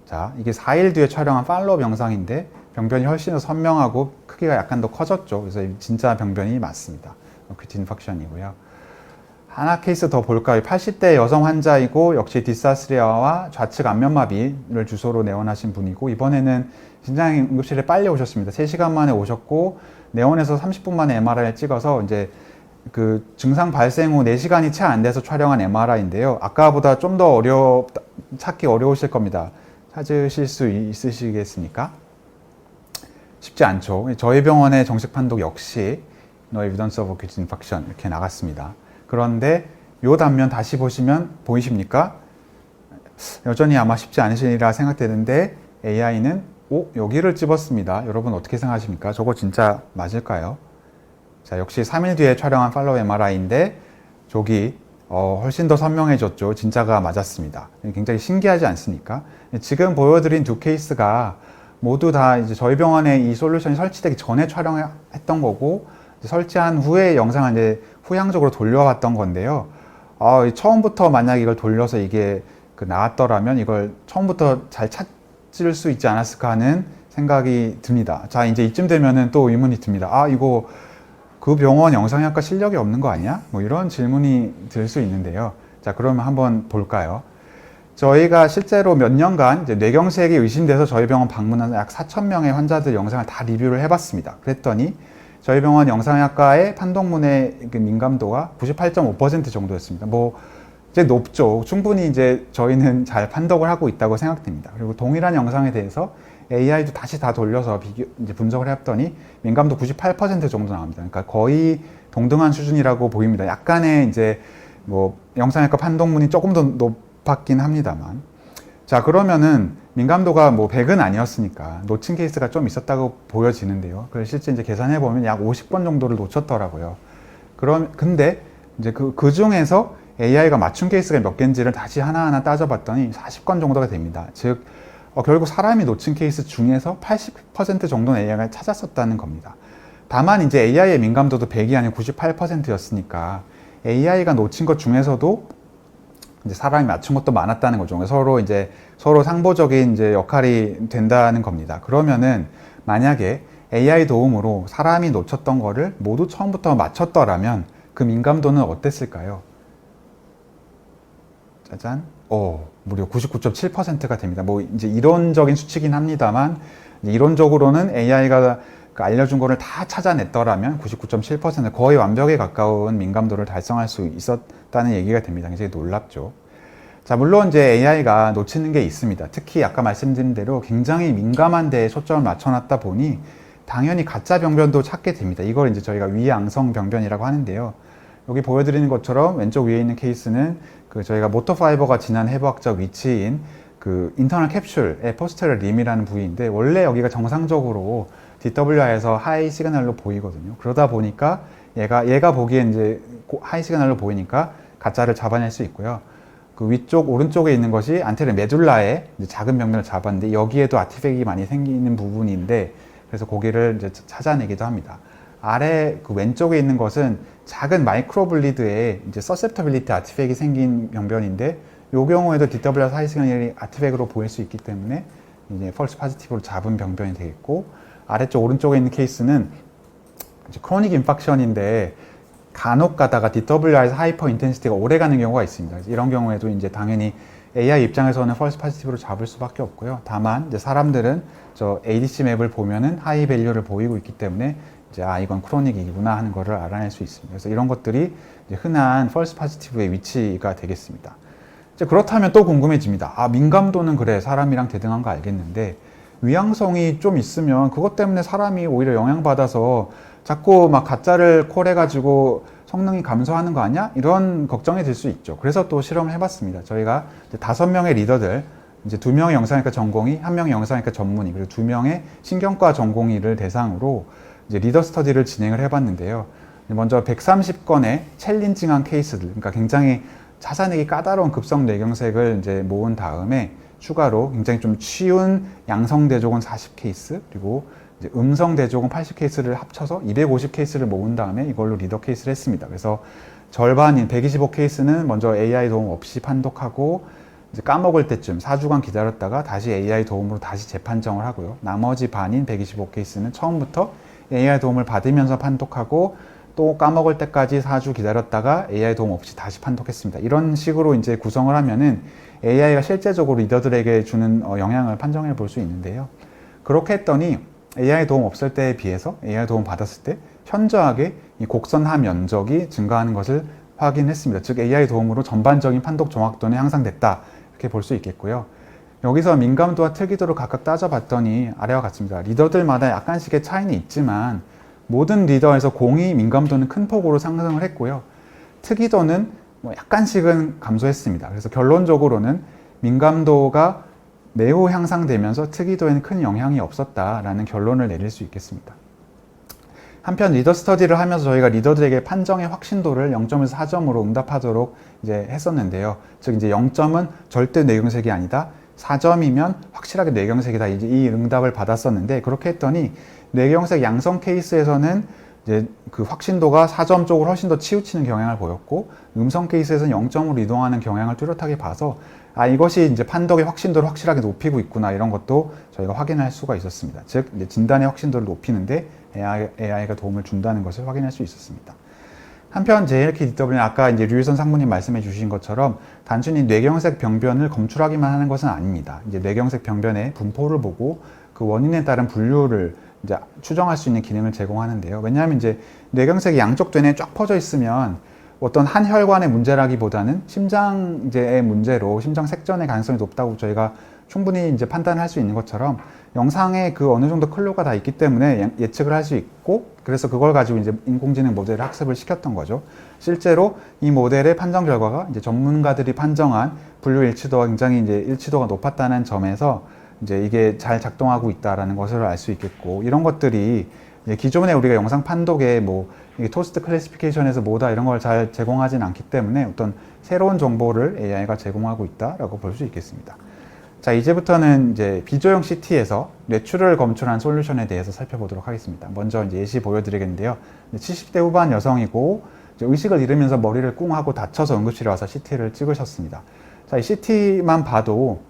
자, 이게 4일 뒤에 촬영한 팔로업 영상인데 병변이 훨씬 더 선명하고 크기가 약간 더 커졌죠. 그래서 진짜 병변이 맞습니다. acute infarction이고요. 하나 케이스 더 볼까요? 80대 여성 환자이고 역시 디사스리아와 좌측 안면마비를 주소로 내원하신 분이고 이번에는 신장 응급실에 빨리 오셨습니다. 3시간 만에 오셨고 내원해서 30분 만에 MRI를 찍어서 이제 그 증상 발생 후 4시간이 채 안 돼서 촬영한 MRI인데요. 아까보다 좀 더 찾기 어려우실 겁니다. 찾으실 수 있으시겠습니까? 쉽지 않죠. 저희 병원의 정식 판독 역시 No evidence of acute infarction 이렇게 나갔습니다. 그런데 이 단면 다시 보시면 보이십니까? 여전히 아마 쉽지 않으시리라 생각되는데 AI는 여기를 찝었습니다. 여러분 어떻게 생각하십니까? 저거 진짜 맞을까요? 자, 역시 3일 뒤에 촬영한 팔로우 MRI인데 저기 훨씬 더 선명해졌죠. 진짜가 맞았습니다. 굉장히 신기하지 않습니까? 지금 보여드린 두 케이스가 모두 다 이제 저희 병원에 이 솔루션이 설치되기 전에 촬영했던 거고 설치한 후에 영상을 이제 후향적으로 돌려봤던 건데요. 처음부터 만약 이걸 돌려서 이게 나왔더라면 이걸 처음부터 잘 찾을 수 있지 않았을까 하는 생각이 듭니다. 자, 이제 이쯤 되면은 또 의문이 듭니다. 이거 그 병원 영상의학과 실력이 없는 거 아니야? 뭐 이런 질문이 들 수 있는데요. 자, 그러면 한번 볼까요? 저희가 실제로 몇 년간 이제 뇌경색이 의심돼서 저희 병원 방문한 약 4,000명의 환자들 영상을 다 리뷰를 해봤습니다. 그랬더니 저희 병원 영상의학과의 판독문의 민감도가 98.5% 정도였습니다. 이제 높죠. 충분히 이제 저희는 잘 판독을 하고 있다고 생각됩니다. 그리고 동일한 영상에 대해서 AI도 다시 다 돌려서 이제 분석을 해봤더니 민감도 98% 정도 나옵니다. 그러니까 거의 동등한 수준이라고 보입니다. 약간의 이제 영상의학과 판독문이 조금 더 높았긴 합니다만. 자, 그러면은 민감도가 100은 아니었으니까 놓친 케이스가 좀 있었다고 보여지는데요. 그래서 실제 이제 계산해 보면 약 50건 정도를 놓쳤더라고요. 근데 이제 그 중에서 AI가 맞춘 케이스가 몇 개인지를 다시 하나하나 따져봤더니 40건 정도가 됩니다. 즉, 결국 사람이 놓친 케이스 중에서 80% 정도는 AI가 찾았었다는 겁니다. 다만 이제 AI의 민감도도 100이 아니고 98%였으니까 AI가 놓친 것 중에서도 이제 사람이 맞춘 것도 많았다는 거죠. 서로 상보적인 이제 역할이 된다는 겁니다. 그러면은 만약에 AI 도움으로 사람이 놓쳤던 거를 모두 처음부터 맞췄더라면 그 민감도는 어땠을까요? 짜잔. 무려 99.7%가 됩니다. 뭐 이제 이론적인 수치긴 합니다만 이론적으로는 AI가 알려준 거를 다 찾아냈더라면 99.7% 거의 완벽에 가까운 민감도를 달성할 수 있었다는 얘기가 됩니다. 굉장히 놀랍죠. 자, 물론 이제 AI가 놓치는 게 있습니다. 특히 아까 말씀드린 대로 굉장히 민감한 데에 초점을 맞춰놨다 보니 당연히 가짜 병변도 찾게 됩니다. 이걸 이제 저희가 위양성 병변이라고 하는데요. 여기 보여드리는 것처럼 왼쪽 위에 있는 케이스는 저희가 모터 파이버가 지난 해부학적 위치인 인터널 캡슐의 포스테럴 림이라는 부위인데 원래 여기가 정상적으로 DWI에서 하이 시그널로 보이거든요. 그러다 보니까 얘가 보기엔 이제 하이 시그널로 보이니까 가짜를 잡아낼 수 있고요. 그 위쪽 오른쪽에 있는 것이 안테르 메둘라의 작은 병변을 잡았는데 여기에도 아티팩이 많이 생기는 부분인데 그래서 고기를 이제 찾아내기도 합니다. 아래 왼쪽에 있는 것은 작은 마이크로블리드에 이제 서셉터빌리티 아티팩이 생긴 병변인데 이 경우에도 DWI 하이 시그널이 아티팩으로 보일 수 있기 때문에 이제 펄스 파지티브로 잡은 병변이 되겠고 아래쪽 오른쪽에 있는 케이스는 이제 크로닉 인팍션인데 간혹 가다가 DWI에서 하이퍼 인텐시티가 오래 가는 경우가 있습니다. 이런 경우에도 이제 당연히 AI 입장에서는 펄스 파지티브로 잡을 수밖에 없고요. 다만 이제 사람들은 저 ADC 맵을 보면은 하이 밸류를 보이고 있기 때문에 이제 이건 크로닉이구나 하는 것을 알아낼 수 있습니다. 그래서 이런 것들이 이제 흔한 펄스 파지티브의 위치가 되겠습니다. 이제 그렇다면 또 궁금해집니다. 민감도는 그래 사람이랑 대등한 거 알겠는데 위양성이 좀 있으면 그것 때문에 사람이 오히려 영향받아서 자꾸 막 가짜를 콜해가지고 성능이 감소하는 거 아니야? 이런 걱정이 들 수 있죠. 그래서 또 실험을 해봤습니다. 저희가 이제 5명의 리더들, 이제 2명의 영상외과 전공의, 1명의 영상외과 전문의, 그리고 2명의 신경과 전공의를 대상으로 이제 리더 스터디를 진행을 해봤는데요. 먼저 130건의 챌린징한 케이스들, 그러니까 굉장히 찾아내기 까다로운 급성 뇌경색을 이제 모은 다음에 추가로 굉장히 좀 쉬운 양성 대조군 40케이스, 그리고 이제 음성 대조군 80케이스를 합쳐서 250케이스를 모은 다음에 이걸로 리더 케이스를 했습니다. 그래서 절반인 125케이스는 먼저 AI 도움 없이 판독하고 이제 까먹을 때쯤 4주간 기다렸다가 다시 AI 도움으로 다시 재판정을 하고요. 나머지 반인 125케이스는 처음부터 AI 도움을 받으면서 판독하고 또 까먹을 때까지 4주 기다렸다가 AI 도움 없이 다시 판독했습니다. 이런 식으로 이제 구성을 하면은 AI가 실제적으로 리더들에게 주는 영향을 판정해 볼 수 있는데요. 그렇게 했더니 AI 도움 없을 때에 비해서 AI 도움 받았을 때 현저하게 이 곡선하 면적이 증가하는 것을 확인했습니다. 즉 AI 도움으로 전반적인 판독 정확도는 향상됐다 이렇게 볼 수 있겠고요. 여기서 민감도와 특이도를 각각 따져봤더니 아래와 같습니다. 리더들마다 약간씩의 차이는 있지만 모든 리더에서 공이 민감도는 큰 폭으로 상승을 했고요. 특이도는 약간씩은 감소했습니다. 그래서 결론적으로는 민감도가 매우 향상되면서 특이도에는 큰 영향이 없었다라는 결론을 내릴 수 있겠습니다. 한편 리더 스터디를 하면서 저희가 리더들에게 판정의 확신도를 0점에서 4점으로 응답하도록 이제 했었는데요. 즉 이제 0점은 절대 뇌경색이 아니다. 4점이면 확실하게 뇌경색이다. 이제 이 응답을 받았었는데 그렇게 했더니 뇌경색 양성 케이스에서는 이제 그 확신도가 4점 쪽으로 훨씬 더 치우치는 경향을 보였고 음성 케이스에서는 0점으로 이동하는 경향을 뚜렷하게 봐서 이것이 이제 판독의 확신도를 확실하게 높이고 있구나 이런 것도 저희가 확인할 수가 있었습니다. 즉 이제 진단의 확신도를 높이는데 AI가 도움을 준다는 것을 확인할 수 있었습니다. 한편 JLK-DW는 아까 이제 류일선 상무님 말씀해 주신 것처럼 단순히 뇌경색 병변을 검출하기만 하는 것은 아닙니다. 이제 뇌경색 병변의 분포를 보고 그 원인에 따른 분류를 이제 추정할 수 있는 기능을 제공하는데요. 왜냐하면 이제 뇌경색이 양쪽 뇌내에 쫙 퍼져 있으면 어떤 한 혈관의 문제라기보다는 심장제의 문제로 심장 색전의 가능성이 높다고 저희가 충분히 이제 판단할 수 있는 것처럼 영상에 그 어느 정도 클로가 다 있기 때문에 예측을 할 수 있고 그래서 그걸 가지고 이제 인공지능 모델을 학습을 시켰던 거죠. 실제로 이 모델의 판정 결과가 이제 전문가들이 판정한 분류 일치도가 굉장히 이제 일치도가 높았다는 점에서 이제 이게 잘 작동하고 있다라는 것을 알 수 있겠고 이런 것들이 기존에 우리가 영상 판독에 토스트 클래시피케이션에서 뭐다 이런 걸 잘 제공하진 않기 때문에 어떤 새로운 정보를 AI가 제공하고 있다라고 볼 수 있겠습니다. 자, 이제부터는 이제 비조형 CT에서 뇌출혈을 검출한 솔루션에 대해서 살펴보도록 하겠습니다. 먼저 이제 예시 보여드리겠는데요. 70대 후반 여성이고 의식을 잃으면서 머리를 꿍 하고 다쳐서 응급실에 와서 CT를 찍으셨습니다. 자, 이 CT만 봐도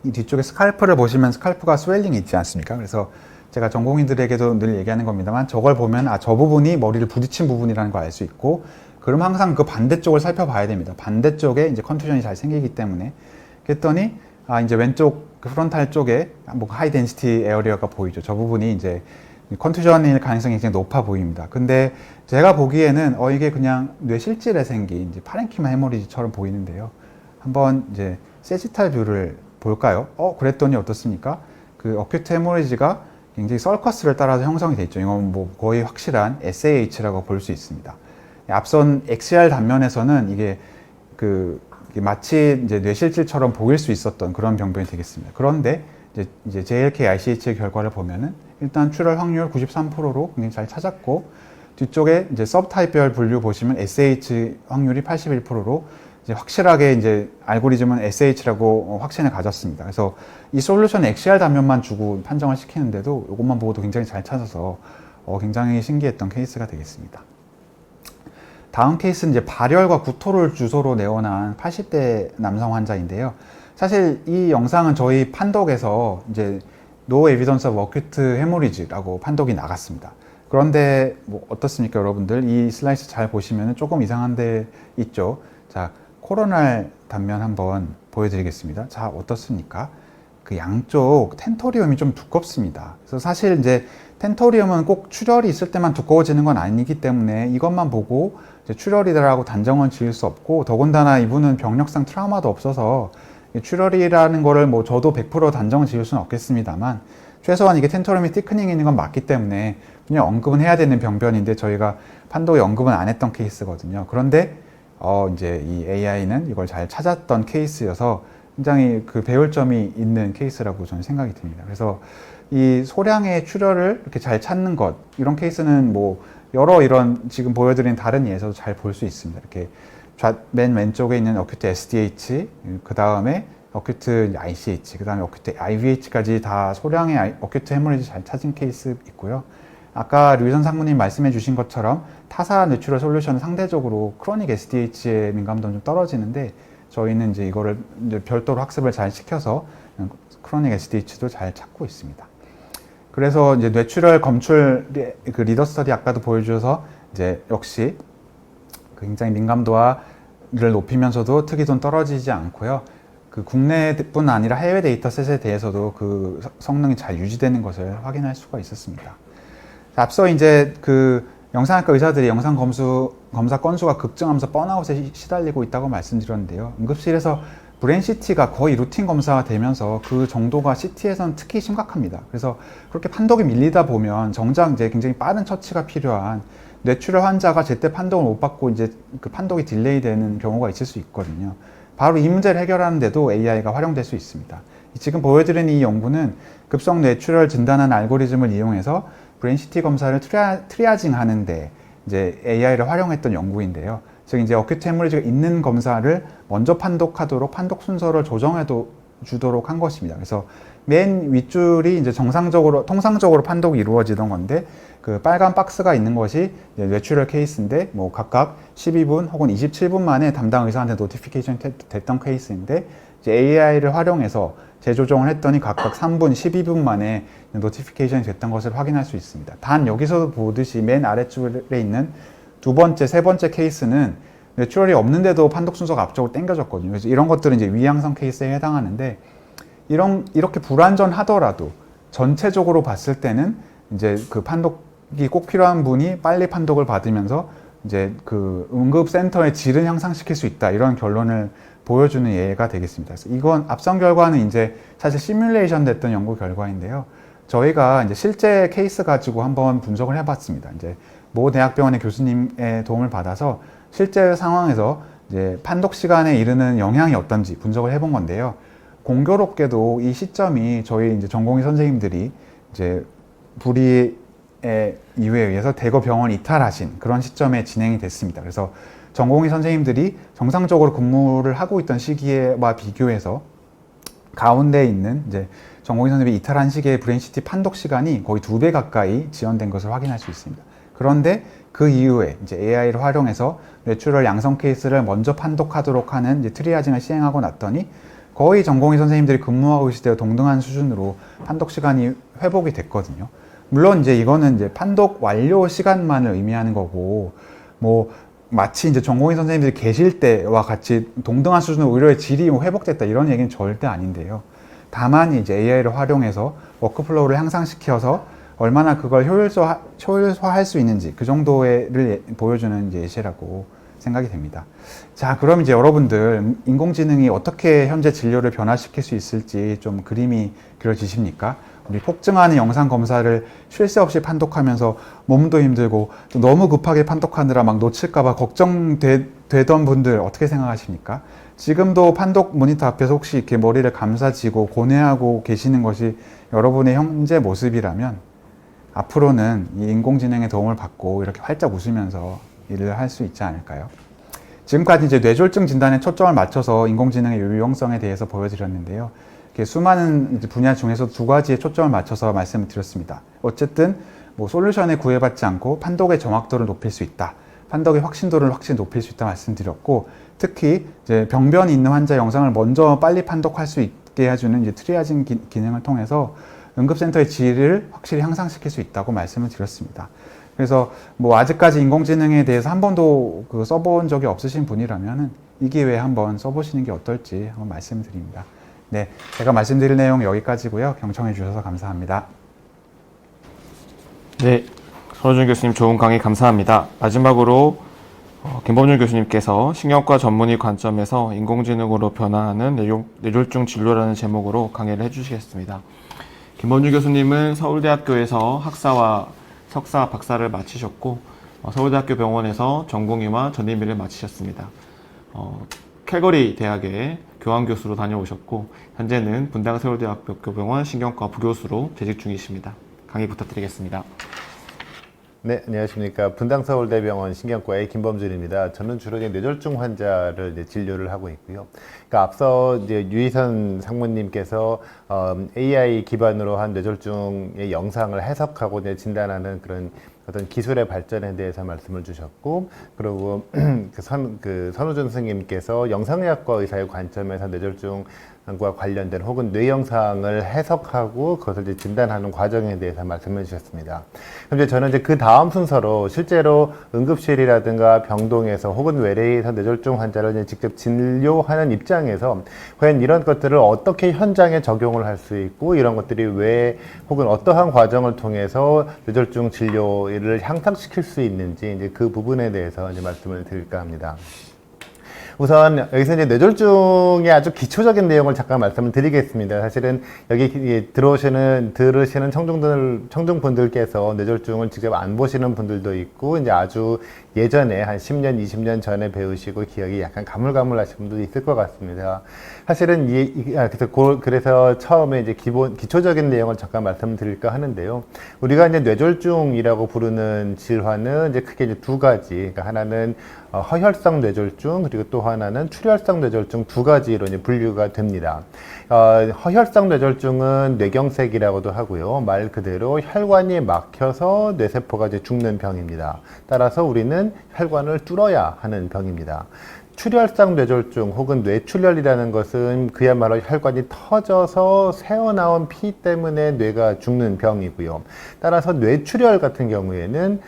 이 뒤쪽에 스칼프를 보시면 스칼프가 스웰링이 있지 않습니까? 그래서 제가 전공인들에게도 늘 얘기하는 겁니다만 저걸 보면 저 부분이 머리를 부딪힌 부분이라는 걸 알 수 있고 그럼 항상 그 반대쪽을 살펴봐야 됩니다. 반대쪽에 이제 컨투전이 잘 생기기 때문에. 그랬더니 이제 왼쪽 그 프론탈 쪽에 뭐 하이 덴시티 에어리어가 보이죠. 저 부분이 이제 컨투전일 가능성이 굉장히 높아 보입니다. 근데 제가 보기에는 이게 그냥 뇌실질에 생긴 이제 파렌키마 헤모리지처럼 보이는데요. 한번 이제 세지탈 뷰를 볼까요? 그랬더니 어떻습니까? 그 어큐트 헤모리지가 굉장히 서커스를 따라서 형성이 돼 있죠. 이건 뭐 거의 확실한 SAH라고 볼 수 있습니다. 앞선 XR 단면에서는 이게 이게 마치 이제 뇌실질처럼 보일 수 있었던 그런 병변이 되겠습니다. 그런데 이제 JLK ICH의 결과를 보면은 일단 출혈 확률 93%로 굉장히 잘 찾았고, 뒤쪽에 이제 서브타입별 분류 보시면 SH 확률이 81%로 이제 확실하게 이제 알고리즘은 SH라고 확신을 가졌습니다. 그래서 이 솔루션 XR 단면만 주고 판정을 시키는데도 이것만 보고도 굉장히 잘 찾아서 굉장히 신기했던 케이스가 되겠습니다. 다음 케이스는 이제 발열과 구토를 주소로 내원한 80대 남성 환자인데요. 사실 이 영상은 저희 판독에서 이제 No Evidence of Acute Hemorrhage라고 판독이 나갔습니다. 그런데 뭐 어떻습니까, 여러분들? 이 슬라이드 잘 보시면 조금 이상한 데 있죠. 자, 코로날 단면 한번 보여드리겠습니다. 자, 어떻습니까? 그 양쪽 텐토리움이 좀 두껍습니다. 그래서 사실 이제 텐토리움은 꼭 출혈이 있을 때만 두꺼워지는 건 아니기 때문에 이것만 보고 이제 출혈이라고 단정은 지을 수 없고, 더군다나 이분은 병력상 트라우마도 없어서 출혈이라는 거를 뭐 저도 100% 단정을 지을 수는 없겠습니다만, 최소한 이게 텐토리움이 티크닝이 있는 건 맞기 때문에 그냥 언급은 해야 되는 병변인데 저희가 판독에 언급은 안 했던 케이스거든요. 그런데 이제 이 AI는 이걸 잘 찾았던 케이스여서 굉장히 그 배울 점이 있는 케이스라고 저는 생각이 듭니다. 그래서 이 소량의 출혈을 이렇게 잘 찾는 것, 이런 케이스는 뭐 여러 이런 지금 보여드린 다른 예에서도 잘 볼 수 있습니다. 이렇게 맨 왼쪽에 있는 어큐트 SDH, 그 다음에 어큐트 ICH, 그 다음에 어큐트 IVH까지 다 소량의 어큐트 헤모리지 잘 찾은 케이스 있고요. 아까 류선 상무님 말씀해 주신 것처럼 타사 뇌출혈 솔루션은 상대적으로 크로닉 SDH의 민감도는 좀 떨어지는데, 저희는 이제 이거를 이제 별도로 학습을 잘 시켜서 크로닉 SDH도 잘 찾고 있습니다. 그래서 이제 뇌출혈 검출 그 리더 스터디 아까도 보여주셔서 이제 역시 굉장히 민감도를 높이면서도 특이도는 떨어지지 않고요. 그 국내뿐 아니라 해외 데이터셋에 대해서도 그 성능이 잘 유지되는 것을 확인할 수가 있었습니다. 앞서 이제 그 영상학과 의사들이 영상 검사 건수가 급증하면서 번아웃에 시달리고 있다고 말씀드렸는데요. 응급실에서 브레인 CT가 거의 루틴 검사가 되면서 그 정도가 CT에서는 특히 심각합니다. 그래서 그렇게 판독이 밀리다 보면 정작 이제 굉장히 빠른 처치가 필요한 뇌출혈 환자가 제때 판독을 못 받고 이제 그 판독이 딜레이 되는 경우가 있을 수 있거든요. 바로 이 문제를 해결하는데도 AI가 활용될 수 있습니다. 지금 보여드린 이 연구는 급성 뇌출혈 진단하는 알고리즘을 이용해서 브레인 CT 검사를 트리아징 하는데 이제 AI를 활용했던 연구인데요. 즉 이제 어큐트 헤모리지가 있는 검사를 먼저 판독하도록 판독 순서를 조정해 주도록 한 것입니다. 그래서 맨 윗줄이 이제 통상적으로 판독이 이루어지던 건데, 그 빨간 박스가 있는 것이 뇌출혈 케이스인데, 뭐 각각 12분 혹은 27분 만에 담당 의사한테 노티피케이션 됐던 케이스인데, 이제 AI를 활용해서 재조정을 했더니 각각 3분, 12분 만에 노티피케이션이 됐던 것을 확인할 수 있습니다. 단 여기서 보듯이 맨 아래줄에 있는 두 번째, 세 번째 케이스는 뇌출혈이 없는데도 판독 순서가 앞쪽으로 당겨졌거든요. 그래서 이런 것들은 이제 위양성 케이스에 해당하는데, 이렇게 불완전하더라도 전체적으로 봤을 때는 이제 그 판독이 꼭 필요한 분이 빨리 판독을 받으면서 이제 그 응급센터의 질은 향상시킬 수 있다, 이런 결론을 보여주는 예가 되겠습니다. 그래서 이건 앞선 결과는 이제 사실 시뮬레이션 됐던 연구 결과인데요. 저희가 이제 실제 케이스 가지고 한번 분석을 해봤습니다. 이제 모 대학병원의 교수님의 도움을 받아서 실제 상황에서 이제 판독 시간에 이르는 영향이 어떤지 분석을 해본 건데요. 공교롭게도 이 시점이 저희 이제 전공의 선생님들이 이제 불의의 이유에 의해서 대거 병원 이탈하신 그런 시점에 진행이 됐습니다. 그래서 전공의 선생님들이 정상적으로 근무를 하고 있던 시기와 비교해서 가운데 있는 이제 전공의 선생님이 이탈한 시기의 브레인 CT 판독 시간이 거의 2배 가까이 지연된 것을 확인할 수 있습니다. 그런데 그 이후에 이제 AI를 활용해서 뇌출혈 양성 케이스를 먼저 판독하도록 하는 이제 트리아징을 시행하고 났더니 거의 전공의 선생님들이 근무하고 있을 때와 동등한 수준으로 판독 시간이 회복이 됐거든요. 물론 이제 이거는 이제 판독 완료 시간만을 의미하는 거고, 뭐 마치 이제 전공의 선생님들이 계실 때와 같이 동등한 수준으로 의료의 질이 회복됐다 이런 얘기는 절대 아닌데요. 다만 이제 AI를 활용해서 워크플로우를 향상시켜서 얼마나 그걸 효율화할 수 있는지 그 정도를 보여주는 이제 예시라고 생각이 됩니다. 자, 그럼 이제 여러분들 인공지능이 어떻게 현재 진료를 변화시킬 수 있을지 좀 그림이 그려지십니까? 우리 폭증하는 영상 검사를 쉴 새 없이 판독하면서 몸도 힘들고 또 너무 급하게 판독하느라 막 놓칠까봐 걱정되던 분들 어떻게 생각하십니까? 지금도 판독 모니터 앞에서 혹시 이렇게 머리를 감싸쥐고 고뇌하고 계시는 것이 여러분의 현재 모습이라면 앞으로는 이 인공지능의 도움을 받고 이렇게 활짝 웃으면서 일을 할 수 있지 않을까요? 지금까지 이제 뇌졸중 진단에 초점을 맞춰서 인공지능의 유용성에 대해서 보여드렸는데요. 수많은 분야 중에서 두 가지에 초점을 맞춰서 말씀을 드렸습니다. 어쨌든 뭐 솔루션에 구애받지 않고 판독의 정확도를 높일 수 있다. 판독의 확신도를 확실히 높일 수 있다 말씀드렸고, 특히 이제 병변이 있는 환자 영상을 먼저 빨리 판독할 수 있게 해주는 이제 트리아징 기능을 통해서 응급센터의 질을 확실히 향상시킬 수 있다고 말씀을 드렸습니다. 그래서 뭐 아직까지 인공지능에 대해서 한 번도 써본 적이 없으신 분이라면 이 기회에 한번 써보시는 게 어떨지 한번 말씀드립니다. 네, 제가 말씀드릴 내용 여기까지고요. 경청해 주셔서 감사합니다. 네, 선우준 교수님 좋은 강의 감사합니다. 마지막으로 김범준 교수님께서 신경과 전문의 관점에서 인공지능으로 변화하는 뇌졸중 진료라는 제목으로 강의를 해주시겠습니다. 김범준 교수님은 서울대학교에서 학사와 석사, 박사를 마치셨고 서울대학교 병원에서 전공의와 전임의를 마치셨습니다. 캘거리 대학에 교환교수로 다녀오셨고 현재는 분당 서울대학교 병원 신경과 부교수로 재직 중이십니다. 강의 부탁드리겠습니다. 네, 안녕하십니까. 분당 서울대병원 신경과의 김범준입니다. 저는 주로 뇌졸중 환자를 진료를 하고 있고요. 그러니까 앞서 유희선 상무님께서 AI 기반으로 한 뇌졸중의 영상을 해석하고 진단하는 그런 어떤 기술의 발전에 대해서 말씀을 주셨고, 그리고 선우준 선생님께서 영상의학과 의사의 관점에서 뇌졸중과 관련된 혹은 뇌 영상을 해석하고 그것을 이제 진단하는 과정에 대해서 말씀해 주셨습니다. 그럼 이제 저는 이제 그 다음 순서로 실제로 응급실이라든가 병동에서 혹은 외래에서 뇌졸중 환자를 이제 직접 진료하는 입장에서 과연 이런 것들을 어떻게 현장에 적용을 할 수 있고, 이런 것들이 왜 혹은 어떠한 과정을 통해서 뇌졸중 진료를 향상시킬 수 있는지 이제 그 부분에 대해서 이제 말씀을 드릴까 합니다. 우선 여기서 이제 뇌졸중의 아주 기초적인 내용을 잠깐 말씀을 드리겠습니다. 사실은 여기 들으시는 청중분들께서 뇌졸중을 직접 안 보시는 분들도 있고, 이제 아주 예전에 한 10년, 20년 전에 배우시고 기억이 약간 가물가물하신 분도 있을 것 같습니다. 사실은 그래서 처음에 이제 기초적인 내용을 잠깐 말씀드릴까 하는데요. 우리가 이제 뇌졸중이라고 부르는 질환은 이제 크게 이제 두 가지, 그러니까 하나는 허혈성 뇌졸중, 그리고 또 하나는 출혈성 뇌졸중 두 가지로 이제 분류가 됩니다. 허혈성 뇌졸중은 뇌경색이라고도 하고요. 말 그대로 혈관이 막혀서 뇌세포가 이제 죽는 병입니다. 따라서 우리는 혈관을 뚫어야 하는 병입니다. 출혈성 뇌졸중 혹은 뇌출혈이라는 것은 그야말로 혈관이 터져서 새어나온 피 때문에 뇌가 죽는 병이고요. 따라서 뇌출혈 같은 경우에는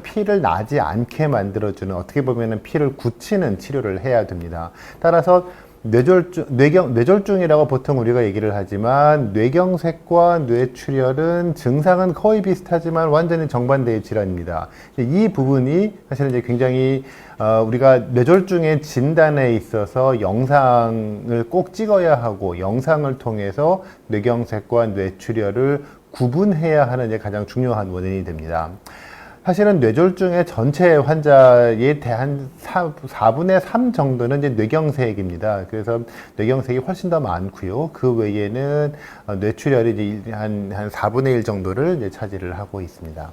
피를 나지 않게 만들어주는, 어떻게 보면 피를 굳히는 치료를 해야 됩니다. 따라서 뇌졸중이라고 보통 우리가 얘기를 하지만 뇌경색과 뇌출혈은 증상은 거의 비슷하지만 완전히 정반대의 질환입니다. 이 부분이 사실은 이제 굉장히 우리가 뇌졸중의 진단에 있어서 영상을 꼭 찍어야 하고, 영상을 통해서 뇌경색과 뇌출혈을 구분해야 하는 게 가장 중요한 원인이 됩니다. 사실은 뇌졸중의 전체 환자에 대한 4분의 3 정도는 이제 뇌경색입니다. 그래서 뇌경색이 훨씬 더 많고요. 그 외에는 뇌출혈이 이제 한 4분의 1 정도를 이제 차지를 하고 있습니다.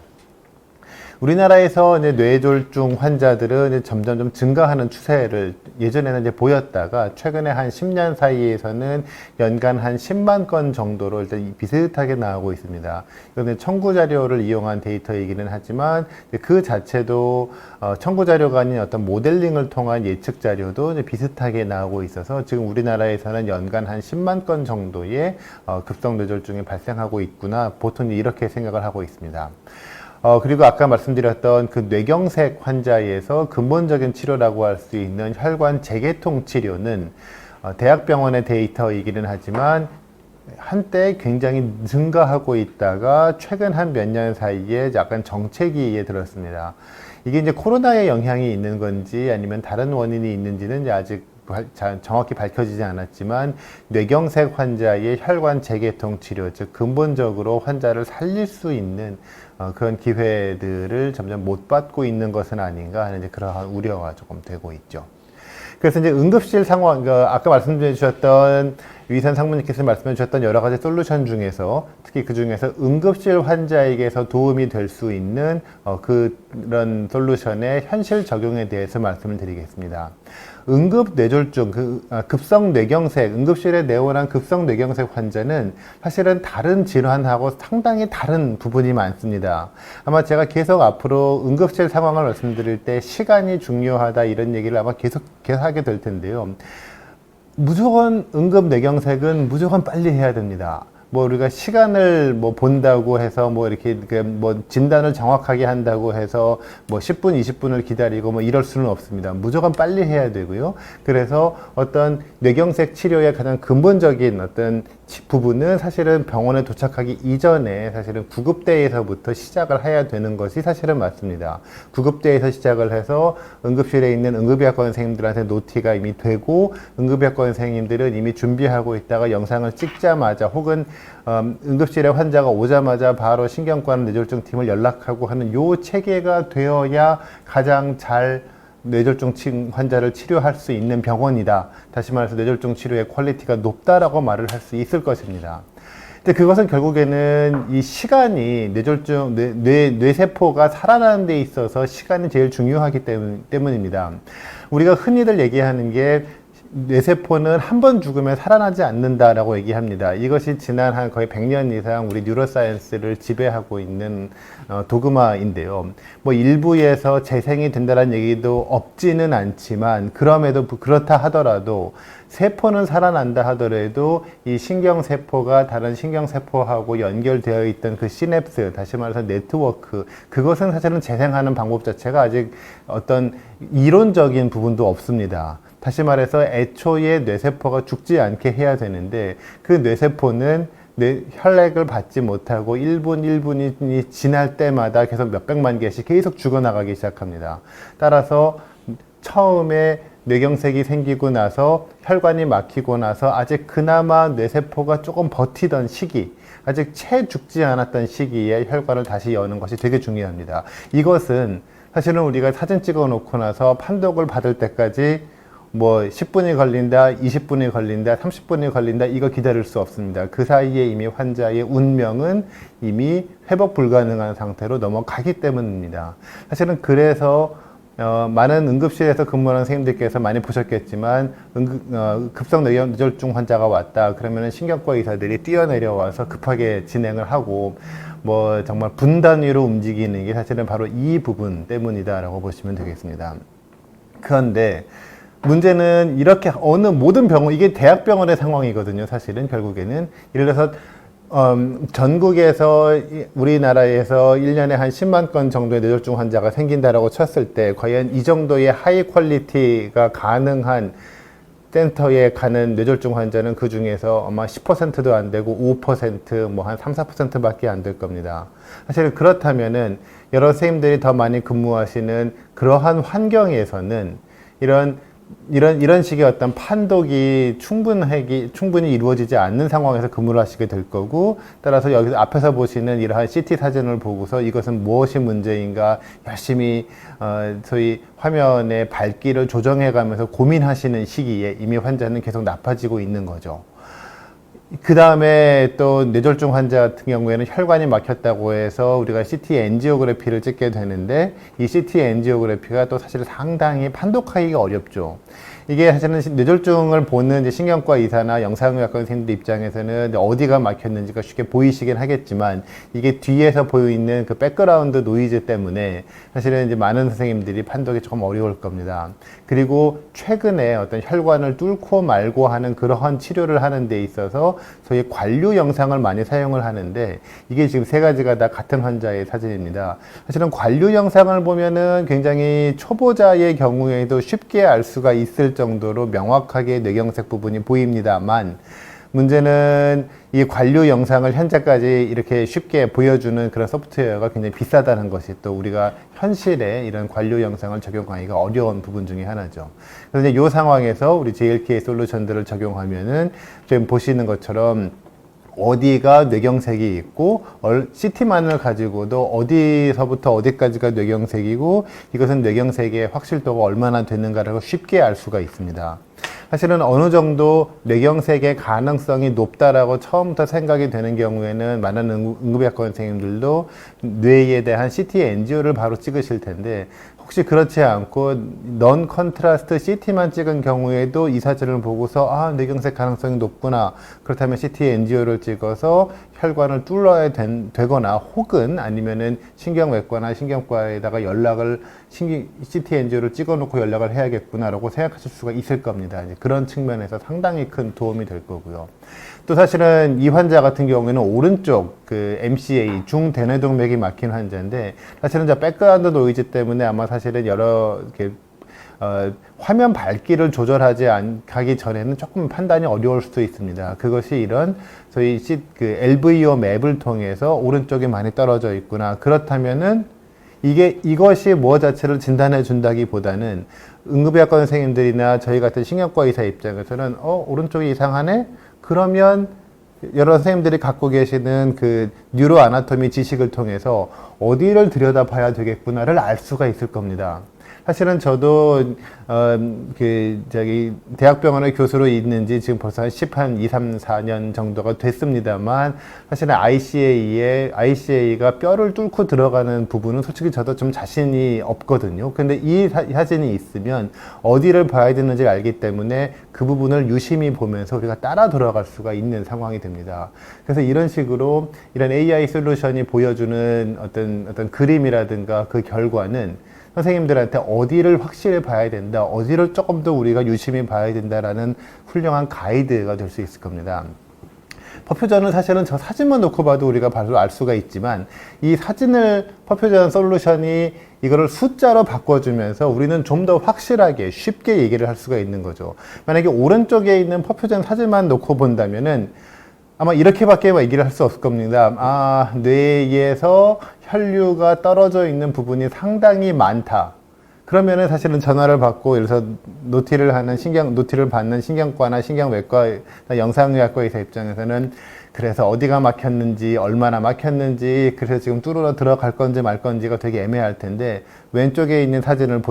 우리나라에서 이제 뇌졸중 환자들은 이제 점점 좀 증가하는 추세를 예전에는 이제 보였다가 최근에 한 10년 사이에서는 연간 한 10만 건 정도로 일단 비슷하게 나오고 있습니다. 이거는 청구 자료를 이용한 데이터이기는 하지만 그 자체도 청구 자료가 아닌 어떤 모델링을 통한 예측 자료도 이제 비슷하게 나오고 있어서 지금 우리나라에서는 연간 한 10만 건 정도의 급성 뇌졸중이 발생하고 있구나, 보통 이렇게 생각을 하고 있습니다. 그리고 아까 말씀드렸던 그 뇌경색 환자에서 근본적인 치료라고 할 수 있는 혈관 재개통 치료는 대학병원의 데이터이기는 하지만 한때 굉장히 증가하고 있다가 최근 한 몇 년 사이에 약간 정체기에 들었습니다. 이게 이제 코로나의 영향이 있는 건지 아니면 다른 원인이 있는지는 이제 아직 정확히 밝혀지지 않았지만 뇌경색 환자의 혈관 재개통 치료, 즉 근본적으로 환자를 살릴 수 있는 그런 기회들을 점점 못 받고 있는 것은 아닌가 하는 이제 그러한 우려가 조금 되고 있죠. 그래서 이제 응급실 상황, 아까 말씀해 주셨던 위선 상무님께서 말씀해 주셨던 여러 가지 솔루션 중에서 특히 그 중에서 응급실 환자에게서 도움이 될 수 있는 그런 솔루션의 현실 적용에 대해서 말씀을 드리겠습니다. 응급 뇌졸중, 급성 뇌경색, 응급실에 내원한 급성 뇌경색 환자는 사실은 다른 질환하고 상당히 다른 부분이 많습니다. 아마 제가 계속 앞으로 응급실 상황을 말씀드릴 때 시간이 중요하다 이런 얘기를 아마 계속 하게 될 텐데요. 무조건 응급 뇌경색은 무조건 빨리 해야 됩니다. 뭐 우리가 시간을 뭐 본다고 해서 뭐 이렇게 뭐 진단을 정확하게 한다고 해서 뭐 10분, 20분을 기다리고 뭐 이럴 수는 없습니다. 무조건 빨리 해야 되고요. 그래서 어떤 뇌경색 치료의 가장 근본적인 어떤 부분은 사실은 병원에 도착하기 이전에 사실은 구급대에서부터 시작을 해야 되는 것이 사실은 맞습니다. 구급대에서 시작을 해서 응급실에 있는 응급의학과 선생님들한테 노티가 이미 되고 응급의학과 선생님들은 이미 준비하고 있다가 영상을 찍자마자 혹은 응급실에 환자가 오자마자 바로 신경과는 뇌졸중 팀을 연락하고 하는 요 체계가 되어야 가장 잘 뇌졸중 환자를 치료할 수 있는 병원이다. 다시 말해서 뇌졸중 치료의 퀄리티가 높다라고 말을 할 수 있을 것입니다. 근데 그것은 결국에는 이 시간이 뇌졸중, 뇌세포가 살아나는 데 있어서 시간이 제일 중요하기 때문입니다. 우리가 흔히들 얘기하는 게 뇌세포는 한 번 죽으면 살아나지 않는다라고 얘기합니다. 이것이 지난 한 거의 100년 이상 우리 뉴로사이언스를 지배하고 있는 도그마인데요. 뭐 일부에서 재생이 된다는 얘기도 없지는 않지만 그럼에도 그렇다 하더라도 세포는 살아난다 하더라도 이 신경세포가 다른 신경세포하고 연결되어 있던 그 시냅스, 다시 말해서 네트워크, 그것은 사실은 재생하는 방법 자체가 아직 어떤 이론적인 부분도 없습니다. 다시 말해서 애초에 뇌세포가 죽지 않게 해야 되는데 그 뇌세포는 혈액을 받지 못하고 1분 1분이 지날 때마다 계속 몇백만 개씩 계속 죽어나가기 시작합니다. 따라서 처음에 뇌경색이 생기고 나서 혈관이 막히고 나서 아직 그나마 뇌세포가 조금 버티던 시기, 아직 채 죽지 않았던 시기에 혈관을 다시 여는 것이 되게 중요합니다. 이것은 사실은 우리가 사진 찍어 놓고 나서 판독을 받을 때까지 뭐 10분이 걸린다, 20분이 걸린다, 30분이 걸린다, 이거 기다릴 수 없습니다. 그 사이에 이미 환자의 운명은 이미 회복 불가능한 상태로 넘어가기 때문입니다. 사실은 그래서 많은 응급실에서 근무하는 선생님들께서 많이 보셨겠지만 급성 뇌졸중 환자가 왔다 그러면은 신경과 의사들이 뛰어내려와서 급하게 진행을 하고 뭐 정말 분단위로 움직이는 게 사실은 바로 이 부분 때문이다라고 보시면 되겠습니다. 그런데 문제는 이렇게 모든 병원, 이게 대학병원의 상황이거든요. 사실은 결국에는 예를 들어서 전국에서 우리나라에서 1년에 한 10만 건 정도의 뇌졸중 환자가 생긴다라고 쳤을 때 과연 이 정도의 하이 퀄리티가 가능한 센터에 가는 뇌졸중 환자는 그 중에서 아마 10%도 안 되고 5%, 뭐 한 3, 4%밖에 안 될 겁니다. 사실 그렇다면은 여러 선생님들이 더 많이 근무하시는 그러한 환경에서는 이런 식의 어떤 판독이 충분히 이루어지지 않는 상황에서 근무를 하시게 될 거고, 따라서 여기서 앞에서 보시는 이러한 CT 사진을 보고서 이것은 무엇이 문제인가 열심히 소위 화면의 밝기를 조정해 가면서 고민하시는 시기에 이미 환자는 계속 나빠지고 있는 거죠. 그 다음에 또 뇌졸중 환자 같은 경우에는 혈관이 막혔다고 해서 우리가 CT 엔지오그래피를 찍게 되는데 이 CT 엔지오그래피가 또 사실 상당히 판독하기가 어렵죠. 이게 사실은 뇌졸중을 보는 이제 신경과 의사나 영상의학과 선생님들 입장에서는 어디가 막혔는지가 쉽게 보이시긴 하겠지만 이게 뒤에서 보이는 그 백그라운드 노이즈 때문에 사실은 이제 많은 선생님들이 판독이 조금 어려울 겁니다. 그리고 최근에 어떤 혈관을 뚫고 말고 하는 그러한 치료를 하는 데 있어서 소위 관류 영상을 많이 사용을 하는데 이게 지금 세 가지가 다 같은 환자의 사진입니다. 사실은 관류 영상을 보면은 굉장히 초보자의 경우에도 쉽게 알 수가 있을 정도로 명확하게 뇌경색 부분이 보입니다만 문제는 이 관류 영상을 현재까지 이렇게 쉽게 보여주는 그런 소프트웨어가 굉장히 비싸다는 것이 또 우리가 현실에 이런 관류 영상을 적용하기가 어려운 부분 중에 하나죠. 그래서 이제 이 상황에서 우리 JLK 솔루션들을 적용하면은 지금 보시는 것처럼 어디가 뇌경색이 있고 CT만을 가지고도 어디서부터 어디까지가 뇌경색이고 이것은 뇌경색의 확실도가 얼마나 되는가를 쉽게 알 수가 있습니다. 사실은 어느 정도 뇌경색의 가능성이 높다라고 처음부터 생각이 되는 경우에는 많은 응급의학과 선생님들도 뇌에 대한 CT 엔지오를 바로 찍으실 텐데 혹시 그렇지 않고 넌 컨트라스트 CT만 찍은 경우에도 이 사진을 보고서 아 뇌경색 가능성이 높구나 그렇다면 CT 엔지오를 찍어서 혈관을 뚫어야 되거나 혹은 아니면은 신경외과나 신경과에다가 연락을 CT 엔지오를 찍어놓고 연락을 해야겠구나라고 생각하실 수가 있을 겁니다. 이제 그런 측면에서 상당히 큰 도움이 될 거고요. 또 사실은 이 환자 같은 경우에는 오른쪽 그 MCA 중대뇌동맥이 막힌 환자인데 사실은 저 백그라운드 노이즈 때문에 아마 사실은 여러 이렇게 화면 밝기를 가기 전에는 조금 판단이 어려울 수도 있습니다. 그것이 이런 저희 그 LVO 맵을 통해서 오른쪽이 많이 떨어져 있구나. 그렇다면은 이것이 뭐 자체를 진단해 준다기보다는 응급의학과 선생님들이나 저희 같은 신경과 의사 입장에서는 오른쪽이 이상하네? 그러면 여러 선생님들이 갖고 계시는 그 뉴로 아나토미 지식을 통해서 어디를 들여다봐야 되겠구나를 알 수가 있을 겁니다. 사실은 저도 대학병원의 교수로 있는 지 지금 벌써 한 2, 3, 4년 정도가 됐습니다만 사실은 ICA가 뼈를 뚫고 들어가는 부분은 솔직히 저도 좀 자신이 없거든요. 근데 이 사진이 있으면 어디를 봐야 되는지 알기 때문에 그 부분을 유심히 보면서 우리가 따라 들어갈 수가 있는 상황이 됩니다. 그래서 이런 식으로 이런 AI 솔루션이 보여주는 어떤 그림이라든가 그 결과는 선생님들한테 어디를 확실히 봐야 된다, 어디를 조금 더 우리가 유심히 봐야 된다라는 훌륭한 가이드가 될 수 있을 겁니다. 퍼퓨전은 사실은 저 사진만 놓고 봐도 우리가 바로 알 수가 있지만 이 퍼퓨전 솔루션이 이거를 숫자로 바꿔주면서 우리는 좀 더 확실하게 쉽게 얘기를 할 수가 있는 거죠. 만약에 오른쪽에 있는 퍼퓨전 사진만 놓고 본다면은 아마 이렇게밖에 얘기를 할 수 없을 겁니다. 뇌에서 혈류가 떨어져 있는 부분이 상당히 많다. 그러면은 사실은 전화를 받고 그래서 노티를 받는 신경과나 신경외과, 영상의학과 의사 입장에서는 그래서 어디가 막혔는지, 얼마나 막혔는지, 그래서 지금 뚫으러 들어갈 건지 말 건지가 되게 애매할 텐데 왼쪽에 있는 사진을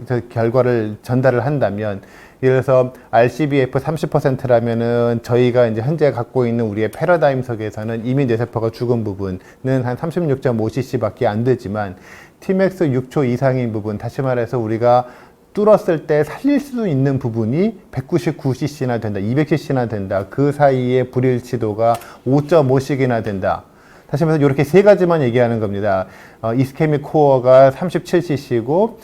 저 결과를 전달을 한다면 예를 들어서 RCBF 30%라면은 저희가 이제 현재 갖고 있는 우리의 패러다임 속에서는 이미 뇌세포가 죽은 부분은 한 36.5cc 밖에 안 되지만 Tmax 6초 이상인 부분, 다시 말해서 우리가 뚫었을 때 살릴 수 있는 부분이 199cc나 된다, 200cc나 된다. 그 사이에 불일치도가 5.5씩이나 된다. 다시 말해서 이렇게 세 가지만 얘기하는 겁니다. 이스케믹 코어가 37cc고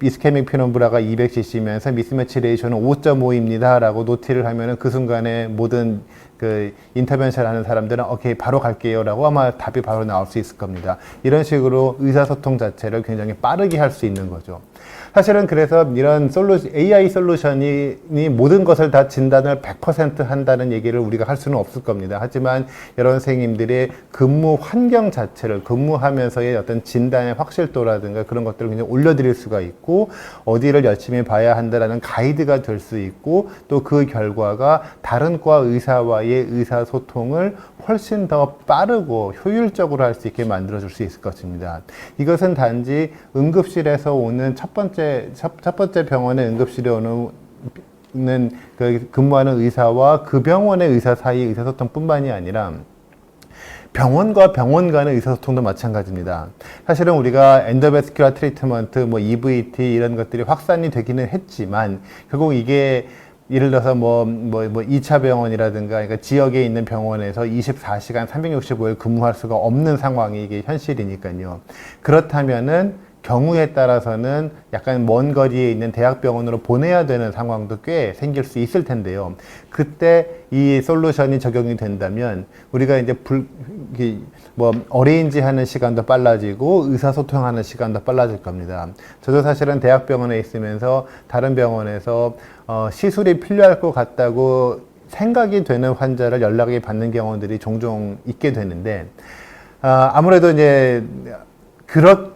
이스케믹 피nom브라가 200cc면서 미스매치 레이쇼는 5.5입니다 라고 노티를 하면은 그 순간에 모든 그 인터벤션 하는 사람들은 오케이 바로 갈게요 라고 아마 답이 바로 나올 수 있을 겁니다. 이런 식으로 의사소통 자체를 굉장히 빠르게 할 수 있는 거죠. 사실은 그래서 이런 AI 솔루션이 모든 것을 다 진단을 100% 한다는 얘기를 우리가 할 수는 없을 겁니다. 하지만 여러 선생님들의 근무 환경 자체를 근무하면서의 어떤 진단의 확실도라든가 그런 것들을 굉장히 올려드릴 수가 있고 어디를 열심히 봐야 한다라는 가이드가 될 수 있고 또 그 결과가 다른 과 의사와의 의사소통을 훨씬 더 빠르고 효율적으로 할 수 있게 만들어줄 수 있을 것입니다. 이것은 단지 응급실에서 오는 첫 번째 병원의 응급실에 오는 근무하는 의사와 그 병원의 의사 사이의 의사소통뿐만이 아니라 병원과 병원 간의 의사소통도 마찬가지입니다. 사실은 우리가 엔도베스큘라 트리트먼트, 뭐 EVT 이런 것들이 확산이 되기는 했지만 결국 이게 예를 들어서 2차 병원이라든가 그러니까 지역에 있는 병원에서 24시간 365일 근무할 수가 없는 상황이 이게 현실이니까요. 그렇다면은 경우에 따라서는 약간 먼 거리에 있는 대학병원으로 보내야 되는 상황도 꽤 생길 수 있을 텐데요. 그때 이 솔루션이 적용이 된다면 우리가 이제 어레인지 하는 시간도 빨라지고 의사소통하는 시간도 빨라질 겁니다. 저도 사실은 대학병원에 있으면서 다른 병원에서 시술이 필요할 것 같다고 생각이 되는 환자를 연락이 받는 경우들이 종종 있게 되는데 아무래도 이제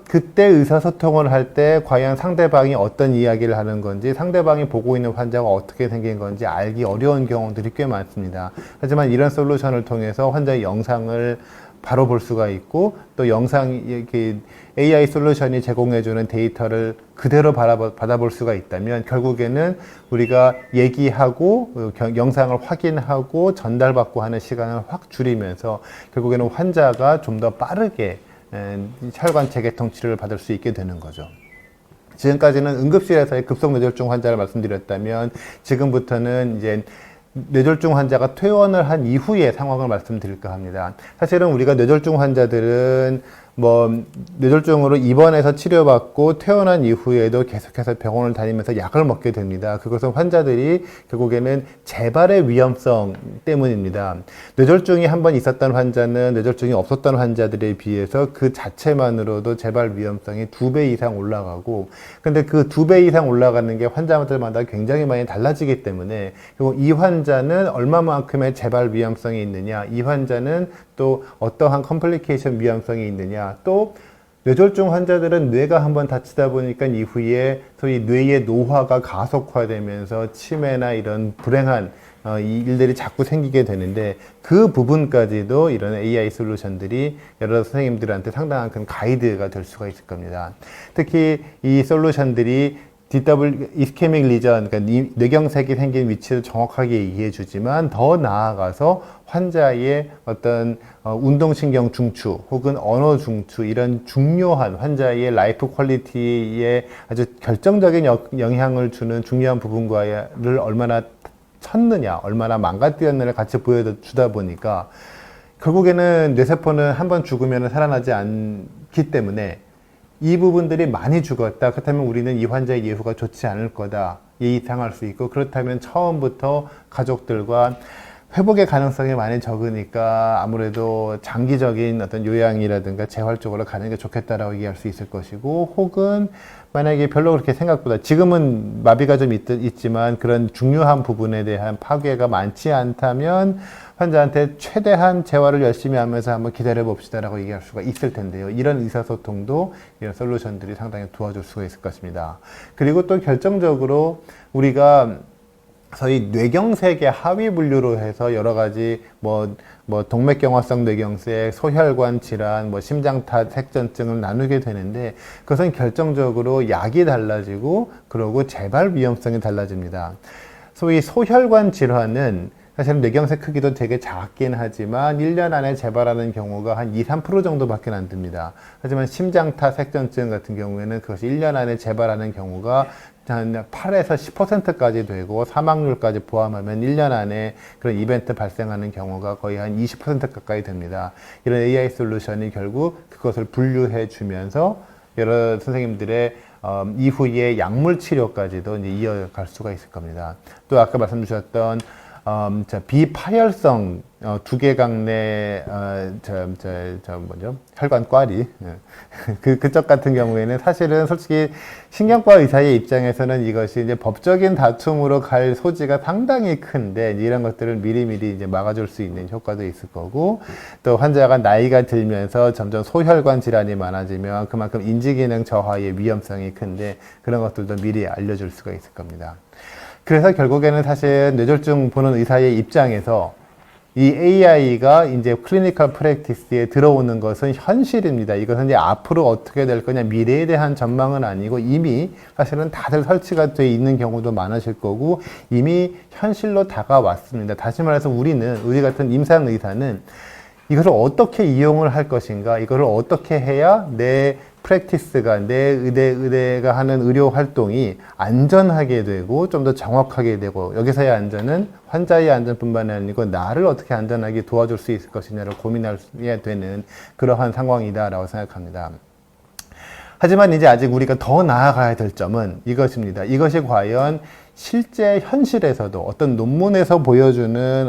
그때 의사소통을 할 때 과연 상대방이 어떤 이야기를 하는 건지 상대방이 보고 있는 환자가 어떻게 생긴 건지 알기 어려운 경우들이 꽤 많습니다. 하지만 이런 솔루션을 통해서 환자의 영상을 바로 볼 수가 있고 또 이렇게 AI 솔루션이 제공해주는 데이터를 그대로 받아볼 수가 있다면 결국에는 우리가 얘기하고 영상을 확인하고 전달받고 하는 시간을 확 줄이면서 결국에는 환자가 좀 더 빠르게 혈관 재개통 치료를 받을 수 있게 되는 거죠. 지금까지는 응급실에서의 급성뇌졸중 환자를 말씀드렸다면 지금부터는 이제 뇌졸중 환자가 퇴원을 한 이후의 상황을 말씀드릴까 합니다. 사실은 우리가 뇌졸중 환자들은 뇌졸중으로 입원해서 치료받고 퇴원한 이후에도 계속해서 병원을 다니면서 약을 먹게 됩니다. 그것은 환자들이 결국에는 재발의 위험성 때문입니다. 뇌졸중이 한번 있었던 환자는 뇌졸중이 없었던 환자들에 비해서 그 자체만으로도 재발 위험성이 2배 이상 올라가고 근데 그 2배 이상 올라가는 게 환자들마다 굉장히 많이 달라지기 때문에 그리고 이 환자는 얼마만큼의 재발 위험성이 있느냐 이 환자는 또 어떠한 컴플리케이션 위험성이 있느냐 또 뇌졸중 환자들은 뇌가 한번 다치다 보니까 이후에 소위 뇌의 노화가 가속화되면서 치매나 이런 불행한 이 일들이 자꾸 생기게 되는데 그 부분까지도 이런 AI 솔루션들이 여러 선생님들한테 상당한 큰 가이드가 될 수가 있을 겁니다. 특히 이 솔루션들이 DW 이스케믹 리전, 그러니까 뇌경색이 생긴 위치를 정확하게 얘기해 주지만 더 나아가서 환자의 어떤 운동신경 중추 혹은 언어 중추 이런 중요한 환자의 라이프 퀄리티에 아주 결정적인 영향을 주는 중요한 부분과를 얼마나 쳤느냐, 얼마나 망가뜨렸느냐를 같이 보여주다 보니까 결국에는 뇌세포는 한번 죽으면 살아나지 않기 때문에 이 부분들이 많이 죽었다. 그렇다면 우리는 이 환자의 예후가 좋지 않을 거다. 예상할 수 있고 그렇다면 처음부터 가족들과 회복의 가능성이 많이 적으니까 아무래도 장기적인 어떤 요양이라든가 재활 쪽으로 가는 게 좋겠다라고 얘기할 수 있을 것이고 혹은 만약에 별로 그렇게 생각보다 지금은 마비가 좀 있지만 그런 중요한 부분에 대한 파괴가 많지 않다면 환자한테 최대한 재활을 열심히 하면서 한번 기다려 봅시다라고 얘기할 수가 있을 텐데요. 이런 의사소통도 이런 솔루션들이 상당히 도와줄 수가 있을 것입니다. 그리고 또 결정적으로 우리가 소위 뇌경색의 하위 분류로 해서 여러 가지 동맥경화성 뇌경색, 소혈관 질환, 심장탓, 색전증을 나누게 되는데 그것은 결정적으로 약이 달라지고 그러고 재발 위험성이 달라집니다. 소위 소혈관 질환은 사실은 뇌경색 크기도 되게 작긴 하지만 1년 안에 재발하는 경우가 한 2~3% 정도밖에 안 됩니다. 하지만 심장타 색전증 같은 경우에는 그것이 1년 안에 재발하는 경우가 한 8에서 10%까지 되고 사망률까지 포함하면 1년 안에 그런 이벤트 발생하는 경우가 거의 한 20% 가까이 됩니다. 이런 AI 솔루션이 결국 그것을 분류해 주면서 여러 선생님들의 이후에 약물 치료까지도 이제 이어갈 수가 있을 겁니다. 또 아까 말씀 주셨던 비파열성 두개강내 혈관 꽈리 그쪽 같은 경우에는 사실은 솔직히 신경과 의사의 입장에서는 이것이 이제 법적인 다툼으로 갈 소지가 상당히 큰데 이런 것들을 미리미리 이제 막아줄 수 있는 효과도 있을 거고 또 환자가 나이가 들면서 점점 소혈관 질환이 많아지면 그만큼 인지기능 저하의 위험성이 큰데 그런 것들도 미리 알려줄 수가 있을 겁니다. 그래서 결국에는 사실 뇌졸중 보는 의사의 입장에서 이 AI가 이제 클리니컬 프랙티스에 들어오는 것은 현실입니다. 이것은 이제 앞으로 어떻게 될 거냐, 미래에 대한 전망은 아니고 이미 사실은 다들 설치가 돼 있는 경우도 많으실 거고 이미 현실로 다가왔습니다. 다시 말해서 우리 같은 임상 의사는 이것을 어떻게 이용을 할 것인가, 이것을 어떻게 해야 내 프랙티스가, 내 의대가 하는 의료 활동이 안전하게 되고 좀 더 정확하게 되고, 여기서의 안전은 환자의 안전뿐만 아니고 나를 어떻게 안전하게 도와줄 수 있을 것이냐를 고민하게 되는 그러한 상황이다라고 생각합니다. 하지만 이제 아직 우리가 더 나아가야 될 점은 이것입니다. 이것이 과연 실제 현실에서도 어떤 논문에서 보여주는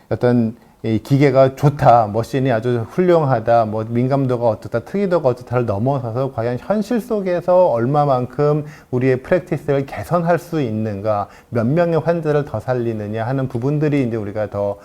어떤 이 기계가 좋다, 머신이 아주 훌륭하다, 민감도가 어떻다, 특이도가 어떻다를 넘어서서 과연 현실 속에서 얼마만큼 우리의 프랙티스를 개선할 수 있는가, 몇 명의 환자를 더 살리느냐 하는 부분들이 이제 우리가 더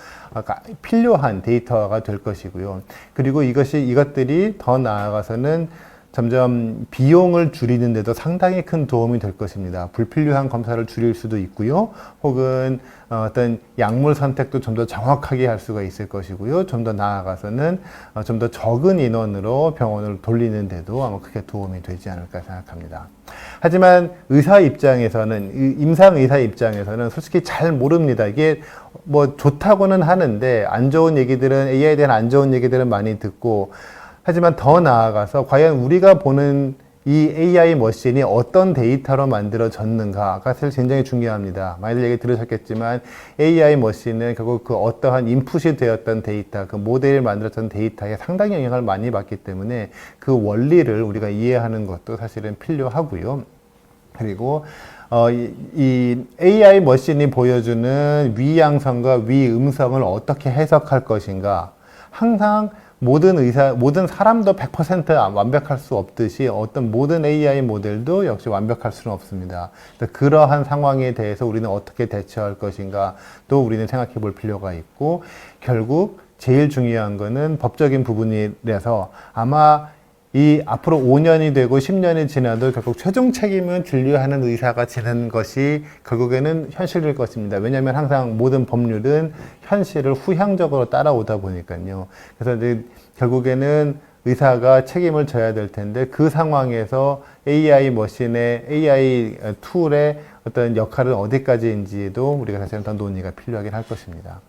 필요한 데이터가 될 것이고요. 그리고 이것들이 더 나아가서는 점점 비용을 줄이는데도 상당히 큰 도움이 될 것입니다. 불필요한 검사를 줄일 수도 있고요. 혹은 어떤 약물 선택도 좀 더 정확하게 할 수가 있을 것이고요. 좀 더 나아가서는 좀 더 적은 인원으로 병원을 돌리는데도 아마 크게 도움이 되지 않을까 생각합니다. 하지만 의사 입장에서는, 임상 의사 입장에서는 솔직히 잘 모릅니다. 이게 좋다고는 하는데 안 좋은 얘기들은, AI에 대한 안 좋은 얘기들은 많이 듣고, 하지만 더 나아가서 과연 우리가 보는 이 AI 머신이 어떤 데이터로 만들어졌는가가 사실 굉장히 중요합니다. 많이들 얘기 들으셨겠지만 AI 머신은 결국 그 어떠한 인풋이 되었던 데이터, 그 모델을 만들었던 데이터에 상당히 영향을 많이 받기 때문에 그 원리를 우리가 이해하는 것도 사실은 필요하고요. 그리고 이 AI 머신이 보여주는 위양성과 위음성을 어떻게 해석할 것인가, 항상 모든 사람도 100% 완벽할 수 없듯이 어떤 모든 AI 모델도 역시 완벽할 수는 없습니다. 그러한 상황에 대해서 우리는 어떻게 대처할 것인가 또 우리는 생각해 볼 필요가 있고, 결국 제일 중요한 거는 법적인 부분이라서 아마 이 앞으로 5년이 되고 10년이 지나도 결국 최종 책임은 진료하는 의사가 지는 것이 결국에는 현실일 것입니다. 왜냐하면 항상 모든 법률은 현실을 후향적으로 따라오다 보니까요. 그래서 이제 결국에는 의사가 책임을 져야 될 텐데, 그 상황에서 AI 머신의, AI 툴의 어떤 역할은 어디까지인지도 우리가 사실은 더 논의가 필요하긴 할 것입니다.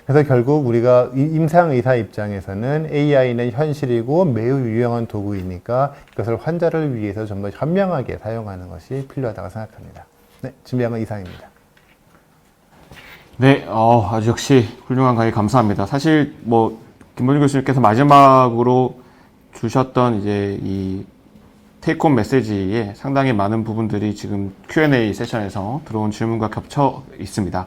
그래서 결국 우리가 임상의사 입장에서는 AI는 현실이고 매우 유용한 도구이니까 이것을 환자를 위해서 좀 더 현명하게 사용하는 것이 필요하다고 생각합니다. 네, 준비한 건 이상입니다. 네, 아주 역시 훌륭한 강의 감사합니다. 사실 김범준 교수님께서 마지막으로 주셨던 이제 이 테이크홈 메시지에 상당히 많은 부분들이 지금 Q&A 세션에서 들어온 질문과 겹쳐 있습니다.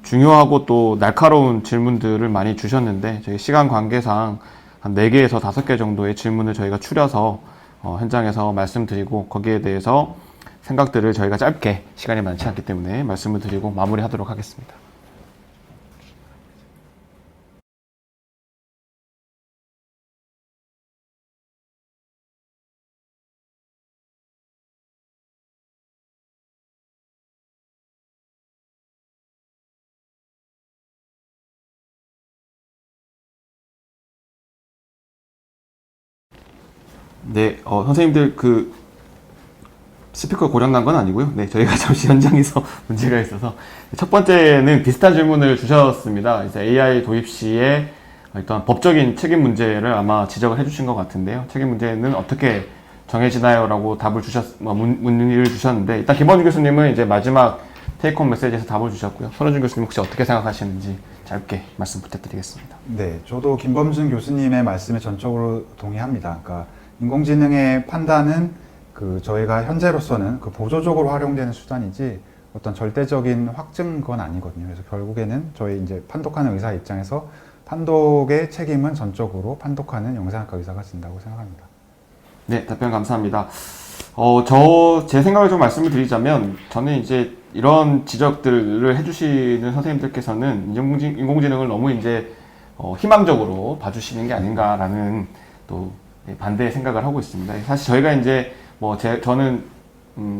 중요하고 또 날카로운 질문들을 많이 주셨는데, 저희 시간 관계상 한 4개에서 5개 정도의 질문을 저희가 추려서 현장에서 말씀드리고, 거기에 대해서 생각들을 저희가 짧게, 시간이 많지 않기 때문에 말씀을 드리고 마무리하도록 하겠습니다. 네, 선생님들 스피커 고장난 건 아니고요. 네, 저희가 잠시 현장에서 문제가 있어서. 첫 번째는 비슷한 질문을 주셨습니다. 이제 AI 도입 시에 일단 법적인 책임 문제를 아마 지적을 해주신 것 같은데요. 책임 문제는 어떻게 정해지나요? 라고 문의를 주셨는데, 일단 김범준 교수님은 이제 마지막 테이크홈 메시지에서 답을 주셨고요. 손호준 교수님 혹시 어떻게 생각하시는지 짧게 말씀 부탁드리겠습니다. 네, 저도 김범준 교수님의 말씀에 전적으로 동의합니다. 그러니까 인공지능의 판단은 저희가 현재로서는 보조적으로 활용되는 수단이지 어떤 절대적인 확증 건 아니거든요. 그래서 결국에는 저희 이제 판독하는 의사 입장에서 판독의 책임은 전적으로 판독하는 영상학과 의사가 진다고 생각합니다. 네, 답변 감사합니다. 제 생각을 좀 말씀을 드리자면, 저는 이제 이런 지적들을 해주시는 선생님들께서는 인공지능을 너무 이제 희망적으로 봐주시는 게 아닌가라는 또 반대의 생각을 하고 있습니다. 사실 저희가 이제 저는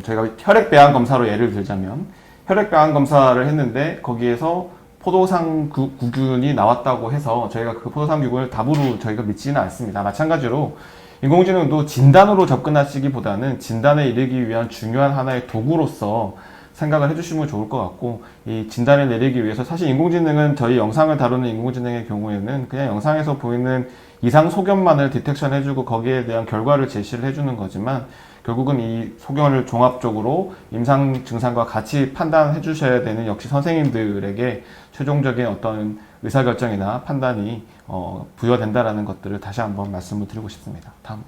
저희가 혈액배양 검사로 예를 들자면, 혈액배양 검사를 했는데 거기에서 포도상 구균이 나왔다고 해서 저희가 그 포도상 구균을 답으로 저희가 믿지는 않습니다. 마찬가지로 인공지능도 진단으로 접근하시기보다는 진단에 이르기 위한 중요한 하나의 도구로서 생각을 해주시면 좋을 것 같고, 이 진단을 내리기 위해서 사실 인공지능은 저희 영상을 다루는 인공지능의 경우에는 그냥 영상에서 보이는 이상 소견만을 디텍션 해주고 거기에 대한 결과를 제시를 해주는 거지만, 결국은 이 소견을 종합적으로 임상 증상과 같이 판단해 주셔야 되는 역시 선생님들에게 최종적인 어떤 의사결정이나 판단이 부여된다라는 것들을 다시 한번 말씀을 드리고 싶습니다. 다음.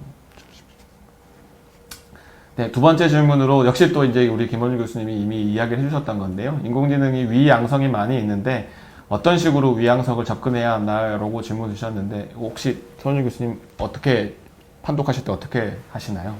네, 두 번째 질문으로 역시 또 이제 우리 김원준 교수님이 이미 이야기를 해주셨던 건데요. 인공지능이 위양성이 많이 있는데 어떤 식으로 위양성을 접근해야 하나라고 질문 주셨는데 혹시 김원준 교수님 어떻게 판독하실 때 어떻게 하시나요?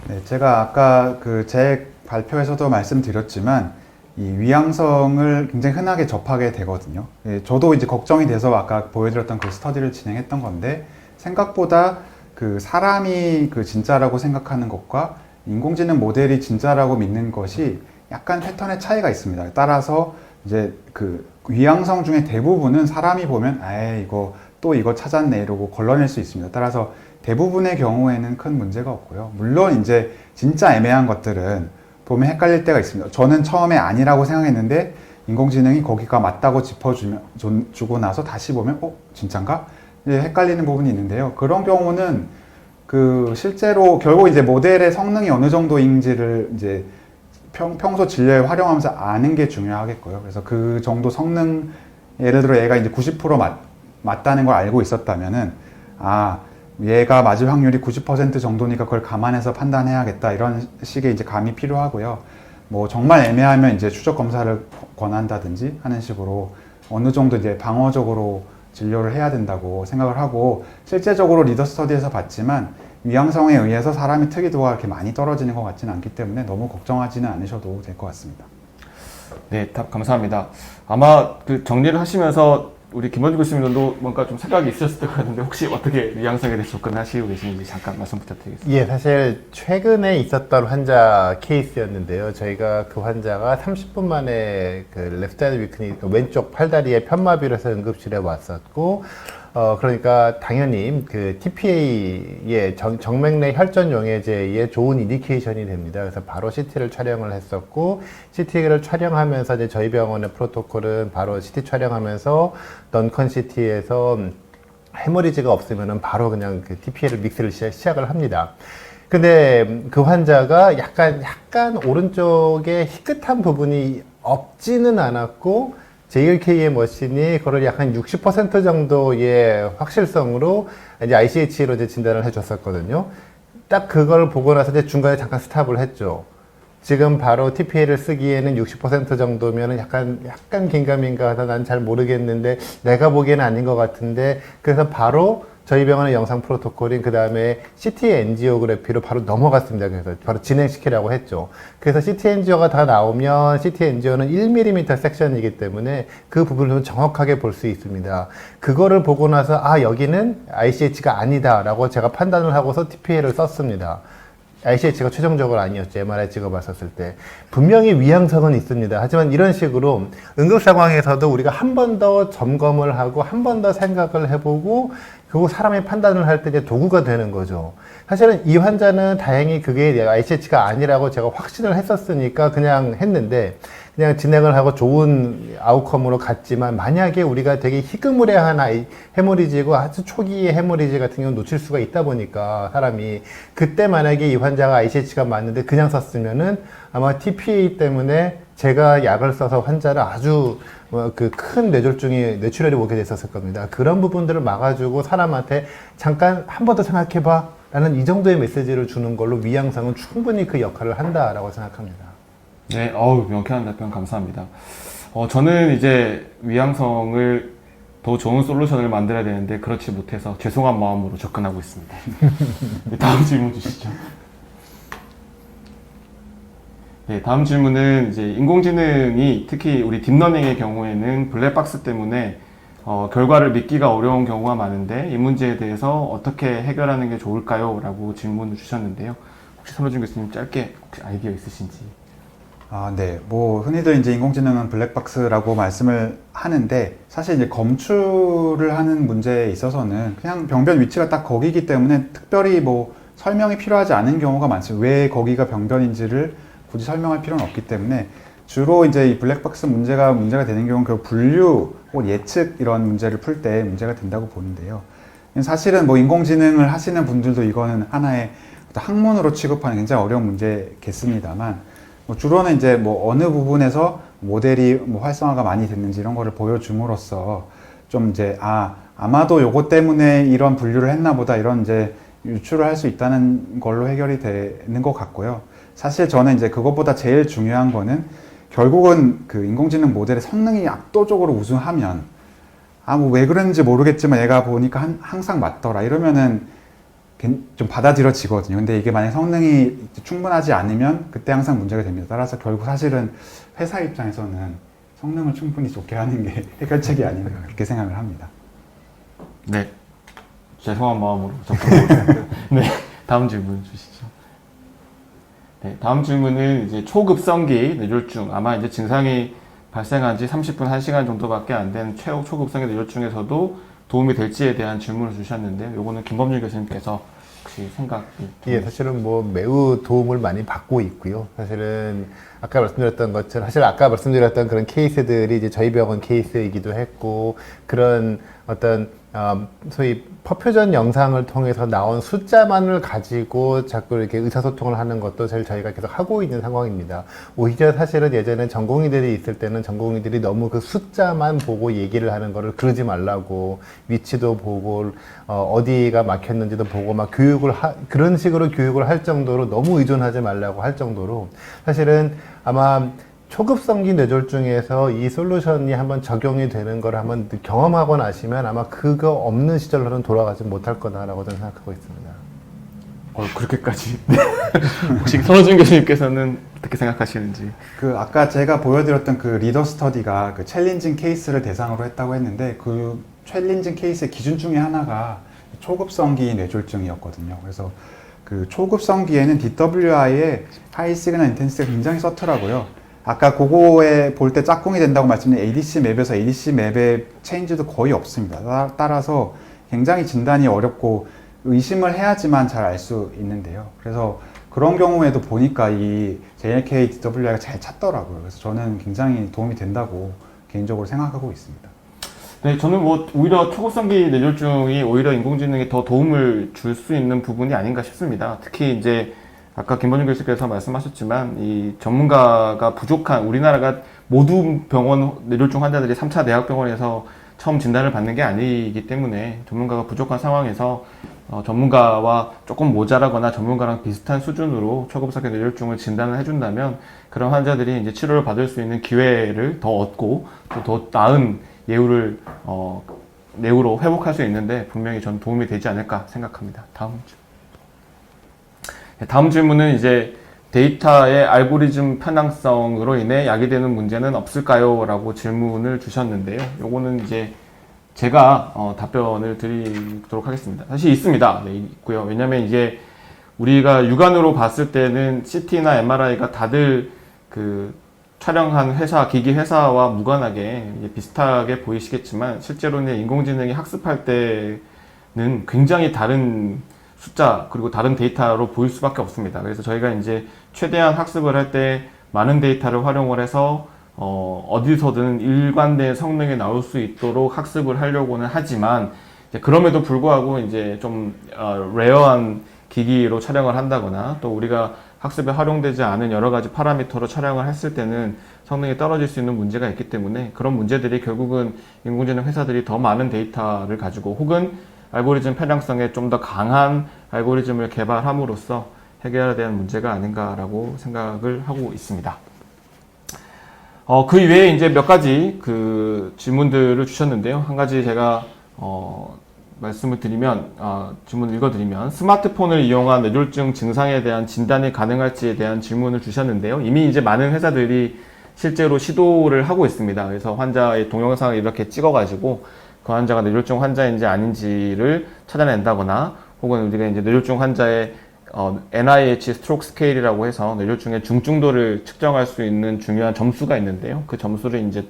네, 제가 아까 그 제 발표에서도 말씀드렸지만 이 위양성을 굉장히 흔하게 접하게 되거든요. 예, 저도 이제 걱정이 돼서 아까 보여드렸던 그 스터디를 진행했던 건데 생각보다 그 사람이 그 진짜라고 생각하는 것과 인공지능 모델이 진짜라고 믿는 것이 약간 패턴의 차이가 있습니다. 따라서 이제 그 위양성 중에 대부분은 사람이 보면 이거 찾았네 이러고 걸러낼 수 있습니다. 따라서 대부분의 경우에는 큰 문제가 없고요. 물론 이제 진짜 애매한 것들은 보면 헷갈릴 때가 있습니다. 저는 처음에 아니라고 생각했는데 인공지능이 거기가 맞다고 짚어주고 나서 다시 보면 진짠가? 이제 헷갈리는 부분이 있는데요. 그런 경우는 그 실제로 결국 이제 모델의 성능이 어느 정도인지를 이제 평소 진료에 활용하면서 아는 게 중요하겠고요. 그래서 그 정도 성능, 예를 들어 얘가 이제 90% 맞다는 걸 알고 있었다면은 얘가 맞을 확률이 90% 정도니까 그걸 감안해서 판단해야겠다 이런 식의 이제 감이 필요하고요. 뭐 정말 애매하면 이제 추적 검사를 권한다든지 하는 식으로 어느 정도 이제 방어적으로 진료를 해야 된다고 생각을 하고, 실제적으로 리더 스터디에서 봤지만 위양성에 의해서 사람의 특이도가 그렇게 많이 떨어지는 것 같지는 않기 때문에 너무 걱정하지는 않으셔도 될 것 같습니다. 네, 답 감사합니다. 아마 그 정리를 하시면서 우리 김원준 교수님도 뭔가 좀 생각이 있으셨을 것 같은데 혹시 어떻게 위양성에 대해서 접근하시고 계시는지 잠깐 말씀 부탁드리겠습니다. 예, 사실 최근에 있었던 환자 케이스였는데요. 저희가 그 환자가 30분 만에 그 레프트 하드 위크니, 왼쪽 팔다리에 편마비로 해서 응급실에 왔었고, 그러니까 당연히 그 TPA의 정맥내 혈전 용해제의 좋은 인디케이션이 됩니다. 그래서 바로 CT를 촬영을 했었고, CT를 촬영하면서 이제 저희 병원의 프로토콜은 바로 CT 촬영하면서 던컨 CT에서 헤머리지가 없으면은 바로 그냥 그 TPA를 믹스를 시작을 합니다. 근데 그 환자가 약간 오른쪽에 희끗한 부분이 없지는 않았고, JLK의 머신이 그걸 약간 60% 정도의 확실성으로 이제 ICH로 이제 진단을 해줬었거든요. 딱 그걸 보고 나서 이제 중간에 잠깐 스탑을 했죠. 지금 바로 TPA를 쓰기에는 60% 정도면은 약간 긴가민가 하다 난 잘 모르겠는데 내가 보기에는 아닌 것 같은데, 그래서 바로 저희 병원의 영상 프로토콜인 그 다음에 CT 엔지오그래피로 바로 넘어갔습니다. 그래서 바로 진행시키라고 했죠. 그래서 CT 엔지오가 다 나오면 CT 엔지오는 1mm 섹션이기 때문에 그 부분을 좀 정확하게 볼 수 있습니다. 그거를 보고 나서 여기는 ICH가 아니다라고 제가 판단을 하고서 TPA를 썼습니다. ICH가 최종적으로 아니었죠. MRI 찍어봤었을 때. 분명히 위양성은 있습니다. 하지만 이런 식으로 응급 상황에서도 우리가 한 번 더 점검을 하고 한 번 더 생각을 해보고 그리고 사람의 판단을 할 때 이제 도구가 되는 거죠. 사실은 이 환자는 다행히 그게 ICH가 아니라고 제가 확신을 했었으니까 그냥 했는데, 그냥 진행을 하고 좋은 아웃컴으로 갔지만, 만약에 우리가 되게 희귀무례한 헤모리지고 아주 초기의 헤모리지 같은 경우는 놓칠 수가 있다 보니까 사람이, 그때 만약에 이 환자가 ICH가 맞는데 그냥 썼으면은 아마 TPA 때문에 제가 약을 써서 환자를 아주 그 큰 뇌졸중이, 뇌출혈이 오게 됐었을 겁니다. 그런 부분들을 막아주고 사람한테 잠깐 한 번 더 생각해봐 라는 이 정도의 메시지를 주는 걸로 위양성은 충분히 그 역할을 한다라고 생각합니다. 네, 명쾌한 답변 감사합니다. 저는 이제 위양성을 더 좋은 솔루션을 만들어야 되는데 그렇지 못해서 죄송한 마음으로 접근하고 있습니다. 네, 다음 질문 주시죠. 네, 다음 질문은 이제 인공지능이 특히 우리 딥러닝의 경우에는 블랙박스 때문에 결과를 믿기가 어려운 경우가 많은데 이 문제에 대해서 어떻게 해결하는 게 좋을까요? 라고 질문을 주셨는데요. 혹시 선호준 교수님 짧게 혹시 아이디어 있으신지? 네. 뭐 흔히들 이제 인공지능은 블랙박스라고 말씀을 하는데, 사실 이제 검출을 하는 문제에 있어서는 그냥 병변 위치가 딱 거기기 때문에 특별히 뭐 설명이 필요하지 않은 경우가 많죠. 왜 거기가 병변인지를 굳이 설명할 필요는 없기 때문에 주로 이제 이 블랙박스 문제가 되는 경우는 그 분류 혹은 예측 이런 문제를 풀 때 문제가 된다고 보는데요. 사실은 뭐 인공지능을 하시는 분들도 이거는 하나의 어떤 학문으로 취급하는 굉장히 어려운 문제겠습니다만, 뭐 주로는 이제 뭐 어느 부분에서 모델이 뭐 활성화가 많이 됐는지 이런 거를 보여줌으로써 좀 이제 아마도 요거 때문에 이런 분류를 했나 보다 이런 이제 유추를 할 수 있다는 걸로 해결이 되는 것 같고요. 사실 저는 이제 그것보다 제일 중요한 거는 결국은 그 인공지능 모델의 성능이 압도적으로 우수하면 뭐 왜 그런지 모르겠지만 얘가 보니까 항상 맞더라 이러면은 좀 받아들여지거든요. 근데 이게 만약 성능이 충분하지 않으면 그때 항상 문제가 됩니다. 따라서 결국 사실은 회사 입장에서는 성능을 충분히 좋게 하는 게 해결책이 아닌가 그렇게 생각을 합니다. 네. 죄송한 마음으로 접근해보겠습니다. 네. 다음 질문 주시죠. 네. 다음 질문은 이제 초급성기 뇌졸중. 아마 이제 증상이 발생한 지 30분, 1시간 정도밖에 안 된 초급성기 뇌졸중에서도 도움이 될지에 대한 질문을 주셨는데, 요거는 김범준 교수님께서 혹시 생각이? 예, 사실은 뭐 매우 도움을 많이 받고 있고요. 사실은 아까 말씀드렸던 것처럼, 사실 아까 말씀드렸던 그런 케이스들이 이제 저희 병원 케이스이기도 했고, 그런 어떤 소위 퍼퓨전 영상을 통해서 나온 숫자만을 가지고 자꾸 이렇게 의사소통을 하는 것도 저희가 계속 하고 있는 상황입니다. 오히려 사실은 예전에 전공의들이 있을 때는 전공의들이 너무 그 숫자만 보고 얘기를 하는 거를 그러지 말라고, 위치도 보고 어디가 막혔는지도 보고 막 그런 식으로 교육을 할 정도로, 너무 의존하지 말라고 할 정도로, 사실은 아마 초급성기 뇌졸중에서 이 솔루션이 한번 적용이 되는 걸 한번 경험하고 나시면 아마 그거 없는 시절로는 돌아가지 못할 거다라고 저는 생각하고 있습니다. 그렇게까지. 혹시 선호준 교수님께서는 어떻게 생각하시는지? 아까 제가 보여드렸던 그 리더 스터디가 그 챌린징 케이스를 대상으로 했다고 했는데, 그 챌린징 케이스의 기준 중에 하나가 초급성기 뇌졸중이었거든요. 그래서 그 초급성기에는 DWI의 하이 시그널 인텐시티가 굉장히 서투하고요. 아까 그거에 볼 때 짝꿍이 된다고 말씀드린 ADC 맵에서 ADC 맵의 체인지도 거의 없습니다. 따라서 굉장히 진단이 어렵고 의심을 해야지만 잘 알 수 있는데요. 그래서 그런 경우에도 보니까 이 JNK DWI가 잘 찾더라고요. 그래서 저는 굉장히 도움이 된다고 개인적으로 생각하고 있습니다. 네, 저는 뭐 오히려 초급성기 뇌졸중이 오히려 인공지능에 더 도움을 줄 수 있는 부분이 아닌가 싶습니다. 특히 이제 아까 김범준 교수께서 말씀하셨지만 이 전문가가 부족한, 우리나라가 모두 병원 뇌졸중 환자들이 3차 대학병원에서 처음 진단을 받는 게 아니기 때문에 전문가가 부족한 상황에서 전문가와 조금 모자라거나 전문가랑 비슷한 수준으로 초급성기 뇌졸중을 진단을 해준다면 그런 환자들이 이제 치료를 받을 수 있는 기회를 더 얻고 또 더 나은 내후로 회복할 수 있는데 분명히 전 도움이 되지 않을까 생각합니다. 다음 질문은 이제 데이터의 알고리즘 편향성으로 인해 야기되는 문제는 없을까요? 라고 질문을 주셨는데요. 요거는 이제 제가 답변을 드리도록 하겠습니다. 사실 있습니다. 네, 있고요. 왜냐면 이게 우리가 육안으로 봤을 때는 CT나 MRI가 다들 그 촬영한 회사, 기기 회사와 무관하게 비슷하게 보이시겠지만 실제로는 인공지능이 학습할 때는 굉장히 다른 숫자 그리고 다른 데이터로 보일 수밖에 없습니다. 그래서 저희가 이제 최대한 학습을 할 때 많은 데이터를 활용을 해서 어디서든 일관된 성능이 나올 수 있도록 학습을 하려고는 하지만 그럼에도 불구하고 이제 좀 레어한 기기로 촬영을 한다거나 또 우리가 학습에 활용되지 않은 여러 가지 파라미터로 촬영을 했을 때는 성능이 떨어질 수 있는 문제가 있기 때문에 그런 문제들이 결국은 인공지능 회사들이 더 많은 데이터를 가지고 혹은 알고리즘 편향성에 좀 더 강한 알고리즘을 개발함으로써 해결해야 되는 문제가 아닌가라고 생각을 하고 있습니다. 그 이외에 이제 몇 가지 그 질문들을 주셨는데요. 한 가지 제가 말씀을 드리면 질문을 읽어드리면 스마트폰을 이용한 뇌졸중 증상에 대한 진단이 가능할지에 대한 질문을 주셨는데요. 이미 이제 많은 회사들이 실제로 시도를 하고 있습니다. 그래서 환자의 동영상을 이렇게 찍어가지고 그 환자가 뇌졸중 환자인지 아닌지를 찾아낸다거나 혹은 우리가 이제 뇌졸중 환자의 NIH 스트로크 스케일이라고 해서 뇌졸중의 중증도를 측정할 수 있는 중요한 점수가 있는데요. 그 점수를 이제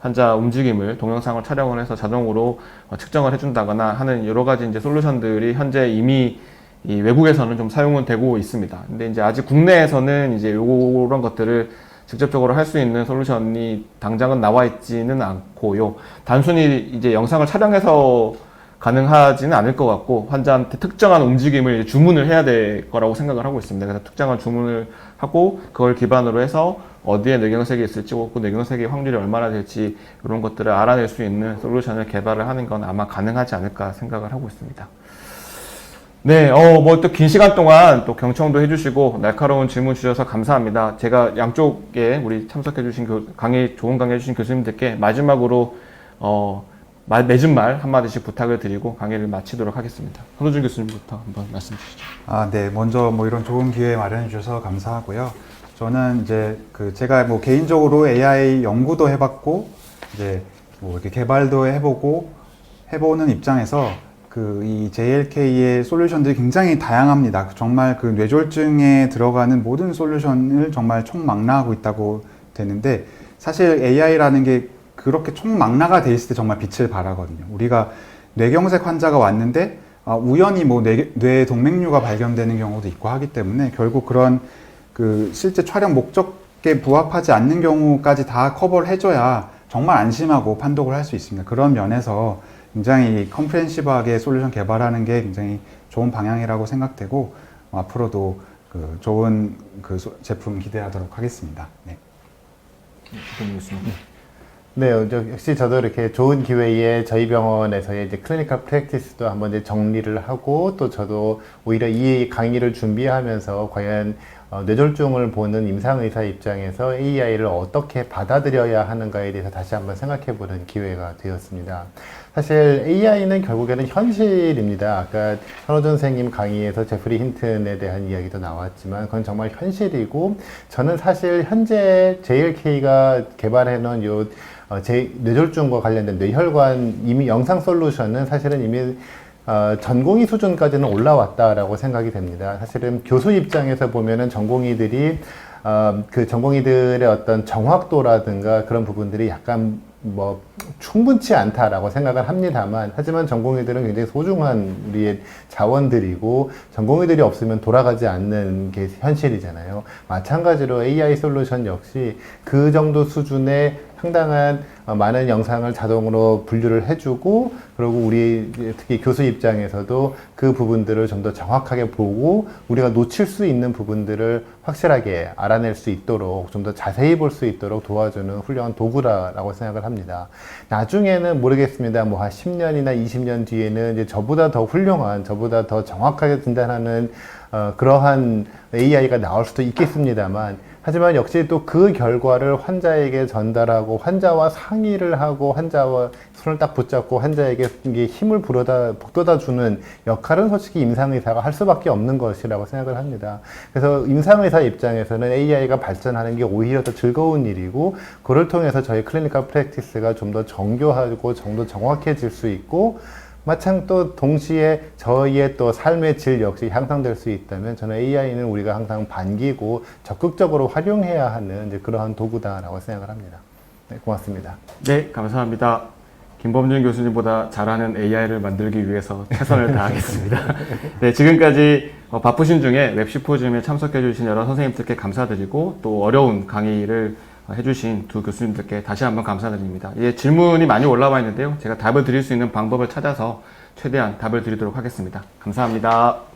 환자 움직임을 동영상을 촬영을 해서 자동으로 측정을 해준다거나 하는 여러 가지 이제 솔루션들이 현재 이미 이 외국에서는 좀 사용은 되고 있습니다. 근데 이제 아직 국내에서는 이제 요런 것들을 직접적으로 할 수 있는 솔루션이 당장은 나와 있지는 않고요. 단순히 이제 영상을 촬영해서 가능하지는 않을 것 같고, 환자한테 특정한 움직임을 주문을 해야 될 거라고 생각을 하고 있습니다. 그래서 특정한 주문을 하고 그걸 기반으로 해서 어디에 뇌경색이 있을지, 그 뇌경색의 확률이 얼마나 될지 이런 것들을 알아낼 수 있는 솔루션을 개발을 하는 건 아마 가능하지 않을까 생각을 하고 있습니다. 네, 뭐 또 긴 시간 동안 또 경청도 해주시고 날카로운 질문 주셔서 감사합니다. 제가 양쪽에 우리 참석해주신 좋은 강의 해주신 교수님들께 마지막으로 맺은 말 한마디씩 부탁을 드리고 강의를 마치도록 하겠습니다. 손호준 교수님부터 한번 말씀 주시죠. 네. 먼저 뭐 이런 좋은 기회 마련해 주셔서 감사하고요. 저는 이제 제가 뭐 개인적으로 AI 연구도 해봤고, 이제 뭐 이렇게 개발도 해보는 입장에서 이 JLK의 솔루션들이 굉장히 다양합니다. 정말 뇌졸중에 들어가는 모든 솔루션을 정말 총망라하고 있다고 되는데, 사실 AI라는 게 그렇게 총망라가 돼 있을 때 정말 빛을 발하거든요. 우리가 뇌경색 환자가 왔는데 우연히 뭐 뇌 동맥류가 발견되는 경우도 있고 하기 때문에, 결국 그런 실제 촬영 목적에 부합하지 않는 경우까지 다 커버를 해줘야 정말 안심하고 판독을 할 수 있습니다. 그런 면에서 굉장히 컴프레hen시브하게 솔루션 개발하는 게 굉장히 좋은 방향이라고 생각되고, 앞으로도 좋은 제품 기대하도록 하겠습니다. 네. 네, 역시 저도 이렇게 좋은 기회에 저희 병원에서의 이제 클리니컬 프랙티스도 한번 이제 정리를 하고, 또 저도 오히려 이 강의를 준비하면서 과연 뇌졸중을 보는 임상의사 입장에서 AI를 어떻게 받아들여야 하는가에 대해서 다시 한번 생각해보는 기회가 되었습니다. 사실 AI는 결국에는 현실입니다. 아까 선호준 선생님 강의에서 제프리 힌튼에 대한 이야기도 나왔지만 그건 정말 현실이고, 저는 사실 현재 JLK가 개발해놓은 뇌졸중과 관련된 뇌혈관 이미 영상 솔루션은 사실은 이미 전공의 수준까지는 올라왔다라고 생각이 됩니다. 사실은 교수 입장에서 보면은 전공의들이 전공의들의 어떤 정확도라든가 그런 부분들이 약간 뭐 충분치 않다라고 생각을 합니다만, 하지만 전공의들은 굉장히 소중한 우리의 자원들이고, 전공의들이 없으면 돌아가지 않는 게 현실이잖아요. 마찬가지로 AI 솔루션 역시 그 정도 수준의 상당한 많은 영상을 자동으로 분류를 해주고, 그리고 우리 특히 교수 입장에서도 그 부분들을 좀 더 정확하게 보고 우리가 놓칠 수 있는 부분들을 확실하게 알아낼 수 있도록, 좀 더 자세히 볼 수 있도록 도와주는 훌륭한 도구다라고 생각을 합니다. 나중에는 모르겠습니다. 뭐 한 10년이나 20년 뒤에는 이제 저보다 더 훌륭한, 저보다 더 정확하게 진단하는 그러한 AI가 나올 수도 있겠습니다만, 하지만 역시 또 그 결과를 환자에게 전달하고, 환자와 상의를 하고, 환자와 손을 딱 붙잡고 환자에게 힘을 북돋아 주는 역할은 솔직히 임상의사가 할 수밖에 없는 것이라고 생각을 합니다. 그래서 임상의사 입장에서는 AI가 발전하는 게 오히려 더 즐거운 일이고, 그를 통해서 저희 클리니컬 프랙티스가 좀 더 정교하고 좀 더 정확해질 수 있고, 마찬 또 동시에 저희의 또 삶의 질 역시 향상될 수 있다면, 저는 AI는 우리가 항상 반기고 적극적으로 활용해야 하는 이제 그러한 도구다라고 생각을 합니다. 네, 고맙습니다. 네, 감사합니다. 김범준 교수님보다 잘하는 AI를 만들기 위해서 최선을 다하겠습니다. 네, 지금까지 바쁘신 중에 웹시포지움에 참석해주신 여러 선생님들께 감사드리고, 또 어려운 강의를 해주신 두 교수님들께 다시 한번 감사드립니다. 예, 질문이 많이 올라와 있는데요. 제가 답을 드릴 수 있는 방법을 찾아서 최대한 답을 드리도록 하겠습니다. 감사합니다.